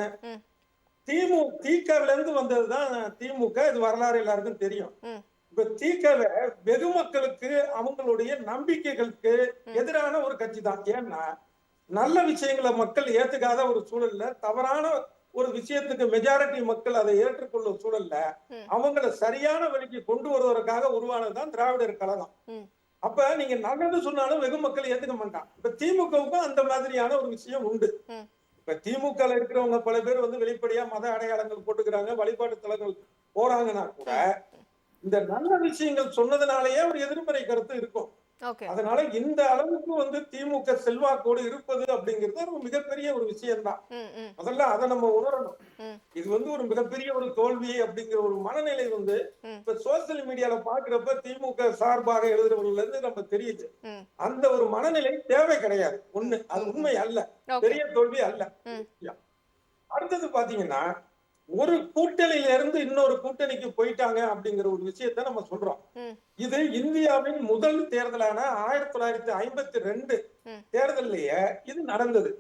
திமுகல இருந்து வந்ததுதான் திமுக. இது வரலாறு எல்லாருக்கும் தெரியும். இப்ப திமுக வெகு மக்களுக்கு அவங்களுடைய நம்பிக்கைகளுக்கு எதிரான ஒரு கட்சி தான். ஏன்னா நல்ல விஷயங்களை மக்கள் ஏத்துக்காத ஒரு சூழல்ல, தவறான ஒரு விஷயத்துக்கு மெஜாரிட்டி மக்கள் அதை ஏற்றுக்கொள்ளும் சூழல்ல அவங்களை சரியான வழிக்கு கொண்டு வருவதற்காக உருவானதுதான் திராவிடர் கழகம். அப்ப நீங்க நல்லது சொன்னாலும் வெகு மக்கள் ஏத்துக்க மாட்டான். இப்ப திமுகவுக்கும் அந்த மாதிரியான ஒரு விஷயம் உண்டு. இப்ப திமுக இருக்கிறவங்க பல பேர் வெளிப்படையா மத அடையாளங்கள் போட்டுக்கிறாங்க, வழிபாட்டு தலங்கள் போறாங்கன்னா கூட இந்த நல்ல விஷயங்கள் சொன்னதுனாலேயே ஒரு எதிர்மறை கருத்து இருக்கும். அதனால இந்த அளவுக்கு திமுக செல்வாக்கோடு இருப்பது அப்படிங்கிறது ஒரு மிகப்பெரிய ஒரு விஷயம் தான். முதல்ல அதை நம்ம உணரணும். இது ஒரு மிகப்பெரிய ஒரு தோல்வி அப்படிங்கிற ஒரு மனநிலை இப்ப சோசியல் மீடியால பாக்குறப்ப திமுக சார்பாக எழுதுறவர்கள இருந்து நம்ம தெரியுது. அந்த ஒரு மனநிலை தேவை கிடையாது. ஒண்ணு, அது உண்மை அல்ல, பெரிய தோல்வி அல்ல. அடுத்தது பாத்தீங்கன்னா, ஒரு கூட்டணியில இருந்து இன்னொரு கூட்டணிக்கு போயிட்டாங்க அப்படிங்கிற ஒரு விஷயத்த நம்ம சொல்றோம். இது இந்தியாவின் முதல் தேர்தலான 1952 தேர்தலையே இது நடந்தது.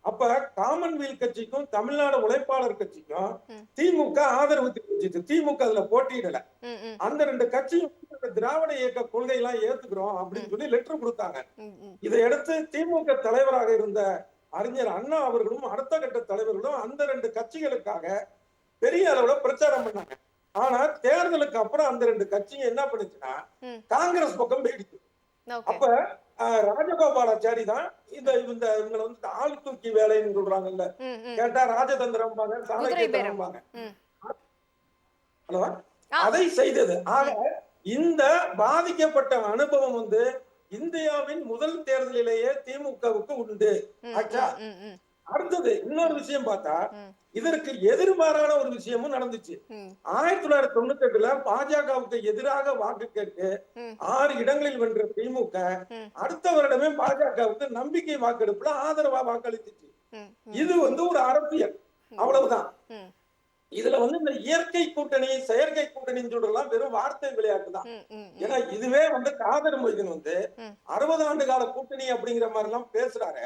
அப்ப காமன்வெல்த் கட்சிக்கும் தமிழ்நாடு உழைப்பாளர் கட்சிக்கும் திமுக ஆதரவு தெரிவிச்சிச்சு. திமுக அதுல போட்டியிடல. அந்த 2 கட்சியும் திராவிட இயக்க கொள்கை எல்லாம் ஏத்துக்கிறோம் அப்படின்னு சொல்லி லெட்டர் கொடுத்தாங்க. இதையடுத்து திமுக தலைவராக இருந்த அறிஞர் அண்ணா அவர்களும் அடுத்த கட்ட தலைவர்களும் அந்த 2 கட்சிகளுக்காக பெரிய அளவுல பிரச்சாரம் பண்ணாங்க. ஆனா தேர்தலுக்கு அப்புறம் அந்த 2 கட்சியும் என்ன பண்ணுச்சுன்னா காங்கிரஸ் பக்கம் போயிடுச்சு. அப்ப ராஜகோபாலாச்சாரி தான் இவங்களை வந்து ஆள் தூக்கி வேலைன்னு சொல்றாங்கல்ல, கேட்டா ராஜதந்திரம் சாணக்கியத்தனம்பாங்க. ஹலோ, அதை செய்தது. ஆக இந்த பாதிக்கப்பட்ட அனுபவம் வந்து இந்தியாவின் முதல் தேர்தலிலேயே திமுகவுக்கு உண்டு. அடுத்தது இன்னொரு விஷயம் பார்த்தா இதற்கு எதிர்மாறான ஒரு விஷயமும் நடந்துச்சு. 1998 பாஜகவுக்கு எதிராக வாக்கு கேட்டு 6 இடங்களில் வென்ற திமுக அடுத்த வருடமே பாஜகவுக்கு நம்பிக்கை வாக்கெடுப்புல ஆதரவா வாக்களித்துச்சு. இது வந்து ஒரு அரசியல், அவ்வளவுதான். இதுல வந்து இந்த இயற்கை கூட்டணி செயற்கை கூட்டணின்னு சொல்றலாம் வெறும் வார்த்தை விளையாட்டு தான். ஏன்னா இதுவே வந்து காதர் மொய்தீன் வந்து 60 ஆண்டு கால கூட்டணி அப்படிங்கிற மாதிரி எல்லாம் பேசுறாரு.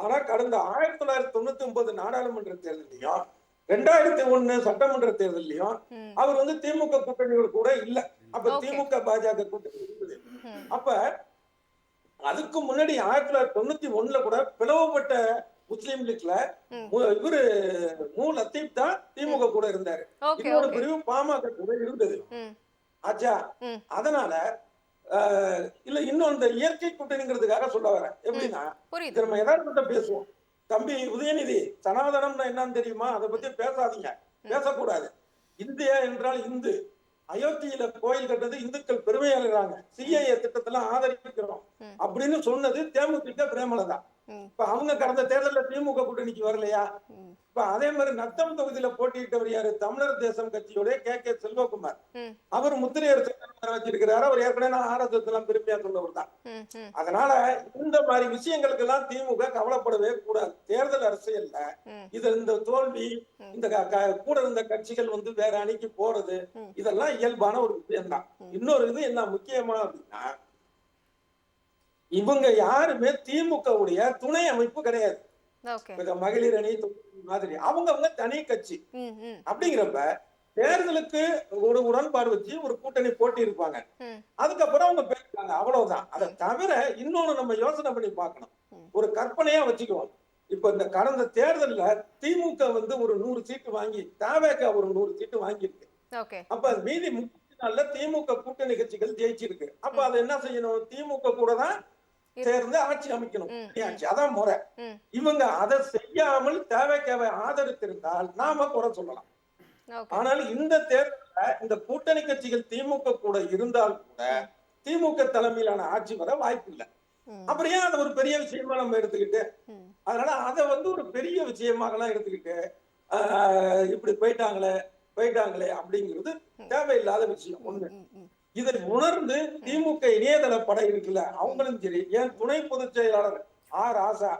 ஆனா கடந்த 1999 நாடாளுமன்ற தேர்தலையும் 2001 சட்டமன்ற தேர்தலையும் அவர் வந்து திமுக கூட்டணிகள் கூட இல்ல. அப்ப திமுக பாஜக கூட்டணி இருக்குது. அப்ப அதுக்கு முன்னாடி 1991 கூட பிளவுபட்ட முஸ்லீம் லீக்ல இவரு லத்தீப் தான் திமுக கூட இருந்தாரு. இன்னொரு பிரிவு பாமக கூட இருந்தது. ஆச்சா, அதனால இல்ல இன்னும் இந்த இயற்கை கூட்டணிங்கிறதுக்காக சொல்ல வரேன். எப்படின்னா நம்ம யதார்த்தத்தை பேசுவோம். தம்பி உதயநிதி, சனாதனம்னா என்னன்னு தெரியுமா? அதை பத்தி பேசாதீங்க, பேசக்கூடாது. இந்தியா என்றால் இந்து, அயோத்தியில கோயில் கட்டது இந்துக்கள் பெருமையாளராங்க, சிஏஏ திட்டத்தெல்லாம் ஆதரிக்கிறோம் அப்படின்னு சொன்னது தேமுதிக பிரேமலதா. இப்ப அவங்க கடந்த தேர்தலில் திமுக கூட்டணிக்கு வரலையா? இப்ப அதே மாதிரி நத்தம் தொகுதியில போட்டியிட்டவர் யாரு? தமிழர் தேசம் கட்சியோட கே செல்வகுமார். அவர் முத்திரையர் வச்சிருக்கிறாரு. அவர் ஏற்கனவே RSS எல்லாம் பெருமையா சொன்னவர் தான். அதனால இந்த மாதிரி விஷயங்களுக்கு எல்லாம் திமுக கவலைப்படவே கூடாது. தேர்தல் அரசியல்ல இந்த தோல்வி, இந்த கூட இருந்த கட்சிகள் வந்து வேற அணிக்கு போறது, இதெல்லாம் இயல்பான ஒரு விஷயம் தான். இன்னொரு இது என்ன முக்கியமா அப்படின்னா, இவங்க யாருமே திமுகவுடைய துணை அமைப்பு கிடையாது. மகளிர் அணி மாதிரி அவங்க தனி கட்சி. அப்படிங்கிறப்ப தேர்தலுக்கு ஒரு உடன்பாடு வச்சு ஒரு கூட்டணி போட்டி இருப்பாங்க. அதுக்கப்புறம் அவங்க பேசுறாங்க, அவ்வளவுதான். அதை தவிர இன்னொன்னு நம்ம யோசனை பண்ணி பார்க்கணும். ஒரு கற்பனையா வச்சுக்குவோம். இப்ப இந்த கடந்த தேர்தல்ல திமுக வந்து ஒரு 100 சீட்டு வாங்கி தவேக ஒரு 100 சீட்டு வாங்கியிருக்கு. அப்ப மீதி 30 நாள்ல திமுக கூட்டணி கட்சிகள் ஜெயிச்சிருக்கு. அப்ப அதை என்ன செய்யணும்? திமுக கூட தான் சேர்ந்து ஆட்சி அமைக்கணும். அதான் முறை. இவங்க அதை செய்யாமல் தேவைக்கவை ஆதரித்திருந்தால் நாம குறை சொல்லலாம். ஆனால் இந்த தேர்தலில் இந்த கூட்டணி கட்சிகள் திமுக கூட இருந்தால் கூட திமுக தலைமையிலான ஆட்சி வர வாய்ப்பு இல்லை. அப்படியே அதை ஒரு பெரிய விஷயமா நம்ம எடுத்துக்கிட்டு, அதனால அதை வந்து ஒரு பெரிய விஷயமாக எல்லாம் எடுத்துக்கிட்டு இப்படி போயிட்டாங்களே அப்படிங்கிறது தேவையில்லாத விஷயம். ஒண்ணு, இதை உணர்ந்து திமுக இணையதள படை இருக்குல்ல, அவங்களும் சரி, ஏன் துணை பொதுச் செயலாளர் ராசா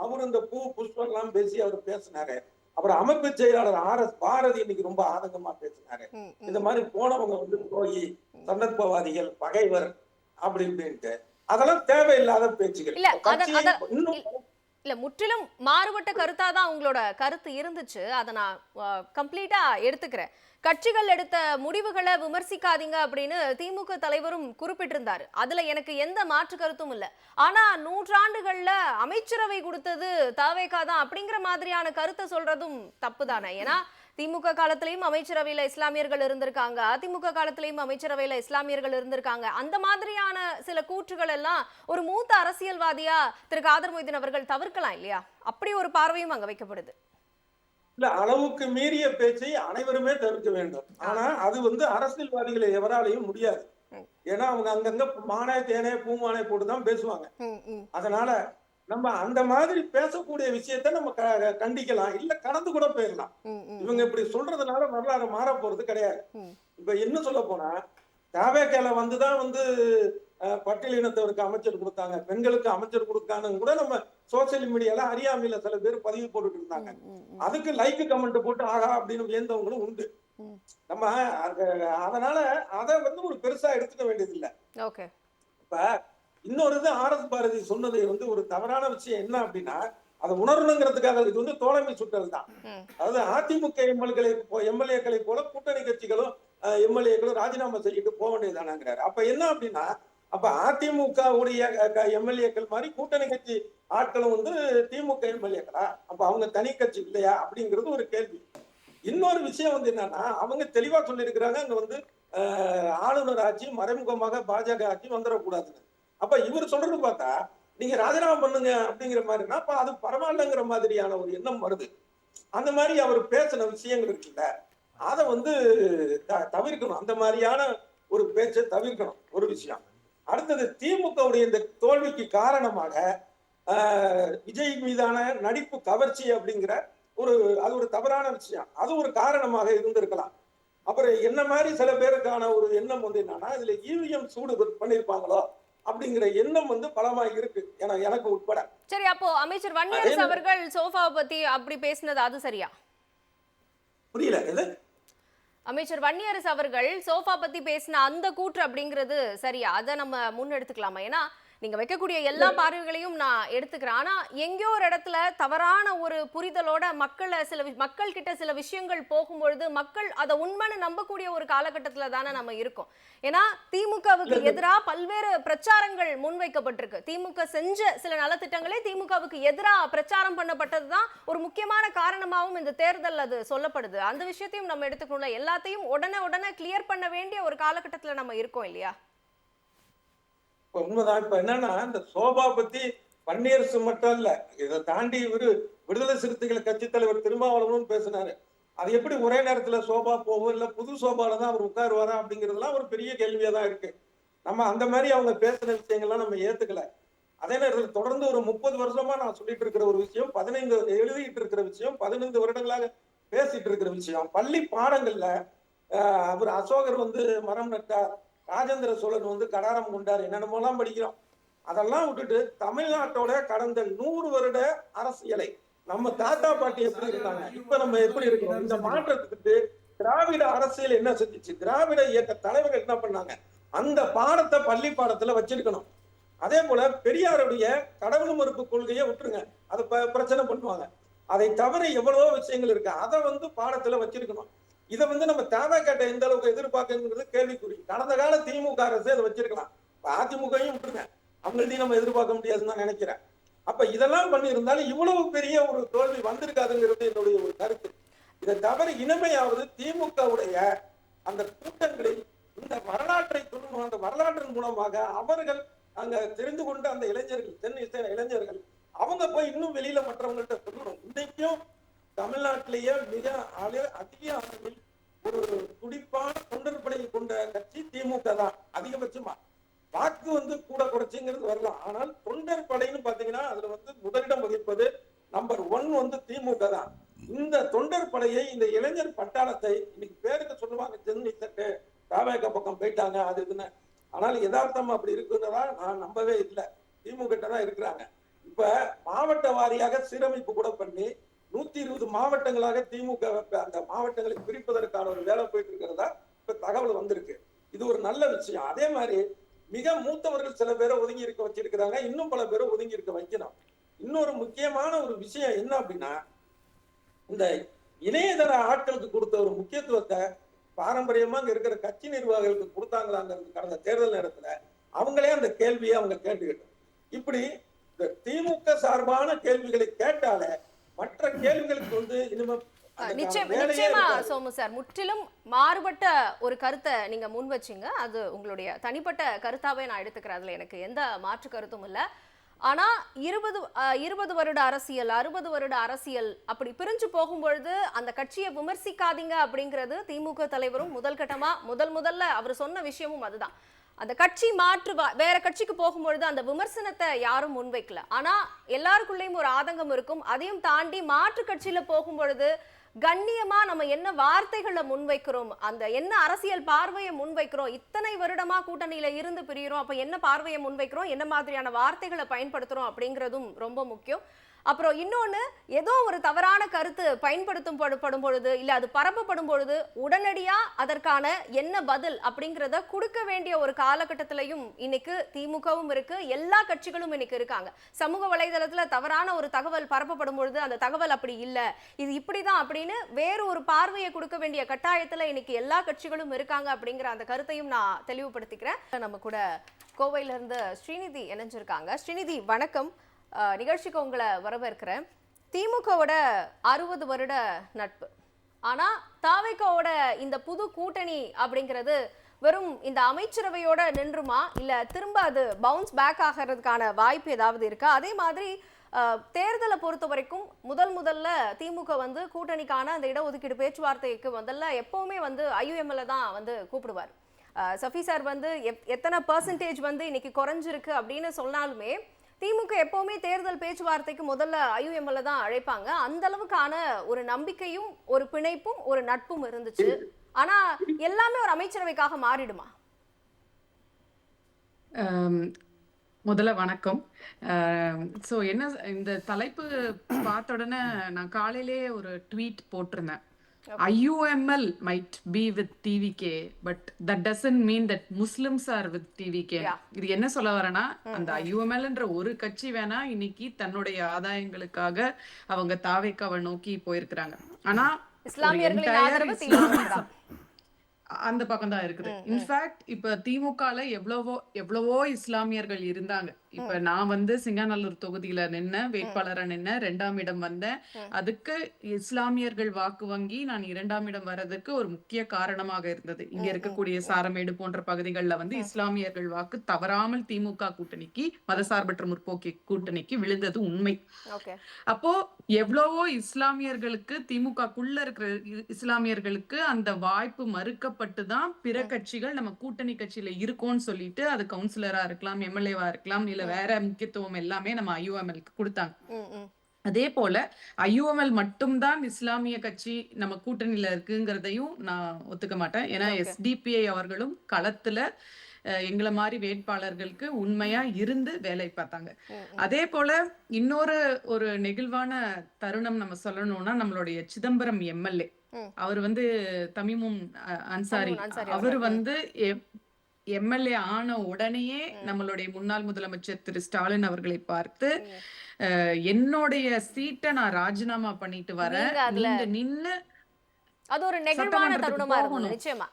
அவரு இந்த புஷ்பம் எல்லாம் பேசி அவர் பேசினாரு. அப்புறம் அமைப்பு செயலாளர் RS பாரதி இன்னைக்கு ரொம்ப ஆதங்கமா பேசினாரு. இந்த மாதிரி போனவங்க வந்து துரோகி, சந்தர்ப்பவாதிகள், பகைவர் அப்படி இப்படின்ட்டு, அதெல்லாம் தேவையில்லாத பேச்சுகள். இல்ல, முற்றிலும் மாறுபட்ட கருத்தாதான் உங்களோட கருத்து இருந்துச்சு. அதை நான் கம்ப்ளீட்டா எடுத்துக்கிறேன். கட்சிகள் எடுத்த முடிவுகளை விமர்சிக்காதீங்க அப்படின்னு திமுக தலைவரும் குறிப்பிட்டிருந்தாரு. அதுல எனக்கு எந்த மாற்று கருத்தும் இல்ல. ஆனா நூற்றாண்டுகள்ல அமைச்சரவை கொடுத்தது தவேகா தான் அப்படிங்கிற மாதிரியான கருத்தை சொல்றதும் தப்பு தானே? ஏன்னா திமுக காலத்திலையும் அமைச்சரவையில இஸ்லாமியர்கள் இருந்திருக்காங்க, அதிமுக காலத்திலையும் அமைச்சரவையில இஸ்லாமியர்கள் இருந்திருக்காங்க. அந்த மாதிரியான சில கூற்றுகள் எல்லாம் ஒரு மூத்த அரசியல்வாதியா திரு காதர் மொய்தீன் அவர்கள் தவிர்க்கலாம் இல்லையா? அப்படி ஒரு பார்வையும் அங்க வைக்கப்படுது. இல்ல, அளவுக்கு மீறிய பேச்சை அனைவருமே தவிர்க்க வேண்டும். ஆனா அது வந்து அரசியல்வாதிகளை எவராலையும் முடியாது. ஏன்னா அவங்க அங்கங்க மானே தேனே பூமானே போட்டுதான் பேசுவாங்க. அதனால நம்ம அந்த மாதிரி பேசக்கூடிய விஷயத்த நம்ம கண்டிக்கலாம், இல்ல கடந்து கூட போயிடலாம். இவங்க இப்படி சொல்றதுனால வரலாறு மாற போறது கிடையாது. இப்ப என்ன சொல்ல போனா, தவேகால வந்துதான் வந்து பட்டியலினத்தவருக்கு அமைச்சர் கொடுத்தாங்க, பெண்களுக்கு அமைச்சர் கொடுத்தாங்க கூட நம்ம சோசியல் மீடியால அறியாமையில சில பேர் பதிவு போட்டுட்டு இருந்தாங்க. அதுக்கு லைக் கமெண்ட் போட்டு ஆகா அப்படின்னு வியந்தவங்களும் உண்டு. நம்ம அதனால அதை வந்து ஒரு பெருசா எடுத்துக்க வேண்டியது இல்லை. இப்ப இன்னொரு இது RS பாரதி சொன்னது வந்து ஒரு தவறான விஷயம் என்ன அப்படின்னா, அதை உணரணுங்கிறதுக்காக இது வந்து தோழமை சுட்டல் தான். அதாவது அதிமுக எம்எல்ஏக்களை போல கூட்டணி கட்சிகளும் எம்எல்ஏக்களும் ராஜினாமா செய்யிட்டு போக வேண்டியதானாங்கிறாரு. அப்ப என்ன அப்படின்னா, அப்ப அதிமுக உடைய எம்எல்ஏக்கள் மாதிரி கூட்டணி கட்சி ஆட்களும் வந்து திமுக எம்எல்ஏக்களா? அப்ப அவங்க தனி கட்சி இல்லையா அப்படிங்கிறது ஒரு கேள்வி. இன்னொரு விஷயம் வந்து என்னன்னா, அவங்க தெளிவா சொல்லியிருக்கிறாங்க, அங்க வந்து ஆளுநர் ஆட்சி மறைமுகமாக பாஜக ஆட்சி வந்துடக்கூடாதுன்னு. அப்ப இவர் சொல்றது பார்த்தா நீங்க ராஜினாமா பண்ணுங்க அப்படிங்கிற மாதிரினா அப்ப அது பரவாயில்லைங்கிற மாதிரியான ஒரு எண்ணம் வருது. அந்த மாதிரி அவர் பேசின விஷயங்கள் இருக்குல்ல, அதை வந்து தவிர்க்கணும். அந்த மாதிரியான ஒரு பேச்சை தவிர்க்கணும் ஒரு விஷயம். அடுத்தது திமுகவுடைய இந்த தோல்விக்கு காரணமாக விஜய் மீதான நடிப்பு கவர்ச்சி அப்படிங்கிற அது ஒரு தவறான விஷயம். அது ஒரு காரணமாக இருந்திருக்கலாம். அப்புறம் என்ன மாதிரி சில பேருக்கான ஒரு எண்ணம் வந்து என்னன்னா, இதுல இவிஎம் சூடு பண்ணிருப்பாங்களோ அப்படிங்கிற எண்ணம் வந்து பலமா இருக்கு, எனக்கு உட்பட. சரி, அப்போ அமைச்சர் வன்னியரசு அவர்கள் சோஃபாவை பத்தி அப்படி பேசினது அது சரியா? புரியல எது? அமைச்சர் வன்னியரசு அவர்கள் சோஃபா பத்தி பேசின அந்த கூற்று அப்படிங்கிறது சரியா? அதை நம்ம முன்னெடுத்துக்கலாமா? ஏன்னா நீங்க வைக்கக்கூடிய எல்லா பார்வைகளையும் நான் எடுத்துக்கிறேன். ஆனா எங்கேயோ ஒரு இடத்துல தவறான ஒரு புரிதலோட மக்கள் கிட்ட சில விஷயங்கள் போகும்பொழுது மக்கள் அதை உண்மைன்னு நம்பக்கூடிய ஒரு காலகட்டத்துல தானே நம்ம இருக்கோம். ஏன்னா திமுகவுக்கு எதிராக பல்வேறு பிரச்சாரங்கள் முன்வைக்கப்பட்டிருக்கு. திமுக செஞ்ச சில நலத்திட்டங்களே திமுகவுக்கு எதிராக பிரச்சாரம் பண்ணப்பட்டதுதான் ஒரு முக்கியமான காரணமாகவும் இந்த தேர்தல் அது சொல்லப்படுது. அந்த விஷயத்தையும் நம்ம எடுத்துக்கணும்ல. எல்லாத்தையும் உடனே கிளியர் பண்ண வேண்டிய ஒரு காலகட்டத்துல நம்ம இருக்கோம் இல்லையா? உண்மைதான். இப்ப என்னன்னா, இந்த சோபா பத்தி வன்னியரசு மட்டும் இல்ல, இதை தாண்டி இவரு விடுதலை சிறுத்தைகள் கட்சி தலைவர் திருமாவளவனும் பேசினாரு. அது எப்படி ஒரே நேரத்துல சோபா போகும், இல்ல புது சோபால தான் அவர் உட்காருவாரா அப்படிங்கிறதுலாம் ஒரு பெரிய கேள்வியா தான் இருக்கு. நம்ம அந்த மாதிரி அவங்க பேசின விஷயங்கள்லாம் நம்ம ஏத்துக்கல. அதே நேரத்தில் தொடர்ந்து ஒரு 30 வருஷமா நான் சொல்லிட்டு இருக்கிற ஒரு விஷயம், 15 எழுதிட்டு இருக்கிற விஷயம், 15 வருடங்களாக பேசிட்டு இருக்கிற விஷயம், பள்ளி பாடங்கள்ல அவர் அசோகர் வந்து மரம் நட்டார், ராஜேந்திர சோழன் வந்து கடாரம் கொண்டார், என்னென்னமோலாம் படிக்கிறோம். அதெல்லாம் விட்டுட்டு தமிழ்நாட்டோட கடந்த 100 வருட அரசியலை, நம்ம தாத்தா பாட்டி எப்படி இருந்தாங்க, இப்ப நம்ம எப்படி இருக்கிறோம், இந்த மாற்றத்துக்கு திராவிட அரசியல் என்ன செஞ்சிச்சு, திராவிட இயக்க தலைவர்கள் என்ன பண்ணாங்க, அந்த பாடத்தை பள்ளி பாடத்துல வச்சிருக்கணும். அதே போல பெரியாருடைய கடவுள் மறுப்பு கொள்கையை விட்டுருங்க, அதை பிரச்சனை பண்ணுவாங்க. அதை தவிர எவ்வளவோ விஷயங்கள் இருக்கு, அதை வந்து பாடத்துல வச்சிருக்கணும். இதை வந்து நம்ம தவகட்ட எந்த அளவுக்கு எதிர்பார்க்கறது கேள்விக்குறி. கடந்த கால திமுக அரசு அதை வச்சிருக்கலாம், அதிமுகையும் விட்டுருங்க, அவங்கள்ட்டையும் நம்ம எதிர்பார்க்க முடியாதுன்னு தான் நினைக்கிறேன். அப்ப இதெல்லாம் பண்ணி இருந்தாலும் இவ்வளவு பெரிய ஒரு தோல்வி வந்திருக்காதுங்கிறது என்னுடைய ஒரு கருத்து. இதை தவிர இனிமையாவது திமுகவுடைய அந்த கூட்டங்களில் இந்த வரலாற்றை சொல்லணும், அந்த வரலாற்றின் மூலமாக அவர்கள் அங்க தெரிந்து கொண்ட அந்த இளைஞர்கள், தென் இளைஞர்கள், அவங்க போய் இன்னும் வெளியில மற்றவங்கள்ட்ட சொல்லணும். இன்னைக்கும் தமிழ்நாட்டிலேயே மிக அதிக அளவில் ஒரு துடிப்பான தொண்டர் படையை கொண்ட கட்சி திமுக தான். அதிகபட்சமா வாக்கு வந்து கூட குறைச்சிங்கிறது வரலாம், ஆனால் தொண்டர் படைன்னு பாத்தீங்கன்னா அதுல வந்து முதலிடம் வகிப்பது நம்பர் 1 வந்து திமுக தான். இந்த தொண்டர் படையை, இந்த இளைஞர் பட்டாளத்தை, இன்னைக்கு பேருக்கு சொல்லுவாங்க சென்னை தட்டு தாவேக பக்கம் போயிட்டாங்க அது இதுன்னு, ஆனால் யதார்த்தம் அப்படி இருக்குன்னதா நான் நம்பவே இல்லை. திமுக தான் இருக்கிறாங்க. இப்ப மாவட்ட வாரியாக சீரமைப்பு கூட பண்ணி 120 மாவட்டங்களாக திமுக அந்த மாவட்டங்களை பிரிப்பதற்கான ஒரு வேலை போயிட்டு இருக்கிறதா இப்ப தகவல் வந்திருக்கு. இது ஒரு நல்ல விஷயம். அதே மாதிரி மிக மூத்தவர்கள் சில பேரை ஒதுங்கி இருக்க வச்சிருக்கிறாங்க, இன்னும் பல பேரை ஒதுங்கி இருக்க வைக்கணும். இன்னொரு முக்கியமான ஒரு விஷயம் என்ன அப்படின்னா, இந்த இணையதள ஆட்களுக்கு கொடுத்த ஒரு முக்கியத்துவத்தை பாரம்பரியமா அங்க இருக்கிற கட்சி நிர்வாகிகளுக்கு கொடுத்தாங்களாங்கிறது கடந்த தேர்தல் நேரத்துல அவங்களே அந்த கேள்வியை அவங்க கேட்டுக்கிட்டோம். இப்படி இந்த திமுக சார்பான கேள்விகளை கேட்டாலே மற்ற கேள்விகளுக்கு வந்து நிச்சயமா சோமு சார், முற்றிலும் மாறுபட்ட ஒரு கருத்தை நீங்க முன் வச்சீங்க. அது உங்களுடைய தனிப்பட்ட கருத்தாவே நான் எடுத்துக்கிறேன், அதுல எனக்கு எந்த மாற்று கருத்தும் இல்லை. ஆனா 20 வருட அரசியல், 60 வருட அரசியல் அப்படி பிரிஞ்சு போகும்பொழுது அந்த கட்சியை விமர்சிக்காதீங்க அப்படிங்கிறது திமுக தலைவரும் முதல்ல அவர் சொன்ன விஷயமும் அதுதான். அந்த கட்சி வேற கட்சிக்கு போகும்பொழுது அந்த விமர்சனத்தை யாரும் முன்வைக்கல. ஆனா எல்லாருக்குள்ளேயும் ஒரு ஆதங்கம் இருக்கும். அதையும் தாண்டி மாற்று கட்சியில போகும்பொழுது கண்ணியமா நம்ம என்ன வார்த்தைகளை முன்வைக்கிறோம், அந்த என்ன அரசியல் பார்வையை முன்வைக்கிறோம், இத்தனை வருடமா கூட்டணியில இருந்து பிரிகிறோம், அப்ப என்ன பார்வையை முன்வைக்கிறோம், என்ன மாதிரியான வார்த்தைகளை பயன்படுத்துறோம் அப்படிங்கிறதும் ரொம்ப முக்கியம். அப்புறம் இன்னொன்னு, ஏதோ ஒரு தவறான கருத்து பயன்படுத்தப்படும் பொழுது இல்ல அது பரப்பப்படும் பொழுது உடனடியா அதற்கான என்ன பதில் அப்படிங்கிறத கொடுக்க வேண்டிய ஒரு காலகட்டத்திலையும் இன்னைக்கு திமுகவும் இருக்கு, எல்லா கட்சிகளும் இன்னைக்கு இருக்காங்க. சமூக வலைதளத்துல தவறான ஒரு தகவல் பரப்பப்படும் பொழுது அந்த தகவல் அப்படி இல்ல, இது இப்படிதான் அப்படின்னு வேறு ஒரு பார்வையை கொடுக்க வேண்டிய கட்டாயத்துல இன்னைக்கு எல்லா கட்சிகளும் இருக்காங்க அப்படிங்கிற அந்த கருத்தையும் நான் தெளிவுபடுத்திக்கிறேன். நம்ம கூட கோவையில இருந்து ஸ்ரீநிதி இணைஞ்சிருக்காங்க. ஸ்ரீநிதி வணக்கம். நிகழ்ச்சிக்கு உங்களை வரவேற்கிறேன். திமுகவோட 60 வருட நட்பு, ஆனா தாவேக்காவோட இந்த புது கூட்டணி அப்படிங்கிறது வெறும் இந்த அமைச்சரவையோட நின்றுமா, இல்ல திரும்ப அது பவுன்ஸ் பேக் ஆகிறதுக்கான வாய்ப்பு ஏதாவது இருக்கா? அதே மாதிரி தேர்தலை பொறுத்த வரைக்கும் முதல்ல திமுக வந்து கூட்டணிக்கான அந்த இடஒதுக்கீடு பேச்சுவார்த்தைக்கு முதல்ல எப்பவுமே வந்து IUML தான் வந்து கூப்பிடுவார். சஃபி சார் வந்து எத்தனை பர்சன்டேஜ் வந்து இன்னைக்கு குறைஞ்சிருக்கு அப்படின்னு சொன்னாலுமே திமுக எப்பவுமே தேர்தல் பேச்சுவார்த்தைக்கு முதல்ல IUML தான் அழைப்பாங்க. அந்த அளவுக்கான ஒரு நம்பிக்கையும் ஒரு பிணைப்பும் ஒரு நட்பும் இருந்துச்சு. ஆனா எல்லாமே ஒரு அமைச்சரவைக்காக மாறிடுமா? முதல்ல வணக்கம். ஸோ என்ன இந்த தலைப்பு பார்த்த உடனே நான் காலையிலே ஒரு ட்வீட் போட்டிருந்தேன். IUML might be with TVK, but that doesn't mean that Muslims are with TVK. இது என்ன சொல்ல வரேன்னா, அந்த IUMLன்ற ஒரு கட்சி வேணா இன்னைக்கு தன்னுடைய ஆதாயங்களுக்காக அவங்க தாவேக்காவை நோக்கி போயிருக்கிறாங்க. ஆனா இஸ்லாமியர்களின் ஆதரவு திமுக தான். அந்த பக்கம் தான் இருக்குது. இன்ஃபேக்ட் இப்ப திமுகல எவ்வளவோ இஸ்லாமியர்கள் இருந்தாங்க. இப்ப நான் வந்து சிங்காநல்லூர் தொகுதியில வேட்பாளரா நின்ன 2ஆம் இடம் வந்தேன். அதுக்கு இஸ்லாமியர்கள் வாக்கு வங்கி நான் 2ஆம் இடம் வர்றதுக்கு ஒரு முக்கிய காரணமாக இருந்தது. இங்க இருக்கக்கூடிய சாரமேடு போன்ற பகுதிகளில் வந்து இஸ்லாமியர்கள் வாக்கு தவறாமல் திமுக கூட்டணிக்கு, மதசார்பற்ற முற்போக்கு கூட்டணிக்கு விழுந்தது உண்மை. அப்போ எவ்வளவோ இஸ்லாமியர்களுக்கு, திமுகக்குள்ள இருக்கிற இஸ்லாமியர்களுக்கு அந்த வாய்ப்பு மறுக்கப்பட்டுதான் பிற கட்சிகள் நம்ம கூட்டணி கட்சியில இருக்கோம்னு சொல்லிட்டு அது கவுன்சிலரா இருக்கலாம், MLA-வா இருக்கலாம், இல்ல வேற முக்கியத்துவம் எல்லாமே நம்ம IUML-க்கு கொடுத்தாங்க. அதே போல IUML மட்டும்தான் இஸ்லாமிய கட்சி நம்ம கூட்டணியில இருக்குங்கிறதையும் நான் ஒத்துக்க மாட்டேன். ஏன்னா SDPI அவர்களும் களத்துல எங்களை மாதிரி வேட்பாளர்களுக்கு உண்மையா இருந்து வேலை பார்த்தாங்க. அதே போல ஒரு நெகிழ்வான தருணம் நம்ம சொல்லணும்னா, நம்மளுடைய சிதம்பரம் MLA அவர் வந்து தமிமுன் அன்சாரி, அவர் வந்து MLA ஆன உடனேயே நம்மளுடைய முன்னாள் முதலமைச்சர் திரு ஸ்டாலின் அவர்களை பார்த்து, என்னுடைய சீட்டை நான் ராஜினாமா பண்ணிட்டு வரேன், நீங்க நின்னு அது ஒரு நெகிழ்வான தருணமா இருக்கும் நிச்சயமா.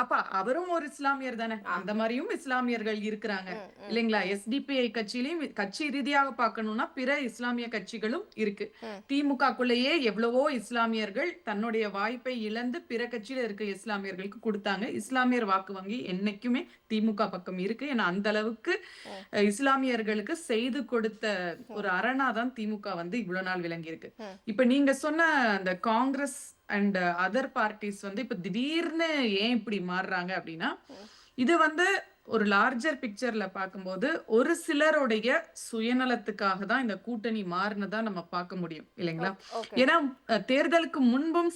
அப்ப அவரும் ஒரு இஸ்லாமியர் தானே, அந்த மாதிரியும் இஸ்லாமியர்கள் இருக்கிறாங்க இல்லைங்களா? SDPI கட்சியிலையும் கட்சி ரீதியாக பார்க்கணும்னா பிற இஸ்லாமிய கட்சிகளும் இருக்கு. திமுகக்குள்ளேயே எவ்வளவோ இஸ்லாமியர்கள் தன்னுடைய வாய்ப்பை இழந்து பிற கட்சியில இருக்க இஸ்லாமியர்களுக்கு கொடுத்தாங்க. இஸ்லாமியர் வாக்கு வங்கி என்னைக்குமே திமுக பக்கம் இருக்கு. ஏன்னா அந்த அளவுக்கு இஸ்லாமியர்களுக்கு செய்து கொடுத்த ஒரு அரணாதான் திமுக வந்து இவ்வளவு நாள் விளங்கி இருக்கு. இப்ப நீங்க சொன்ன அந்த காங்கிரஸ் அண்ட் அதர் பார்ட்டிஸ் வந்து இப்ப திடீர்னு ஏன் இப்படி மாறுறாங்க அப்படின்னா, இது வந்து ஒரு லார்ஜர் பிக்சர்ல பார்க்கும்போது ஒரு சிலருடைய சுயநலத்துக்காக தான் இந்த கூட்டணி மாறினதா நம்ம பார்க்க முடியும் இல்லைங்களா? ஏன்னா தேர்தலுக்கு முன்பும்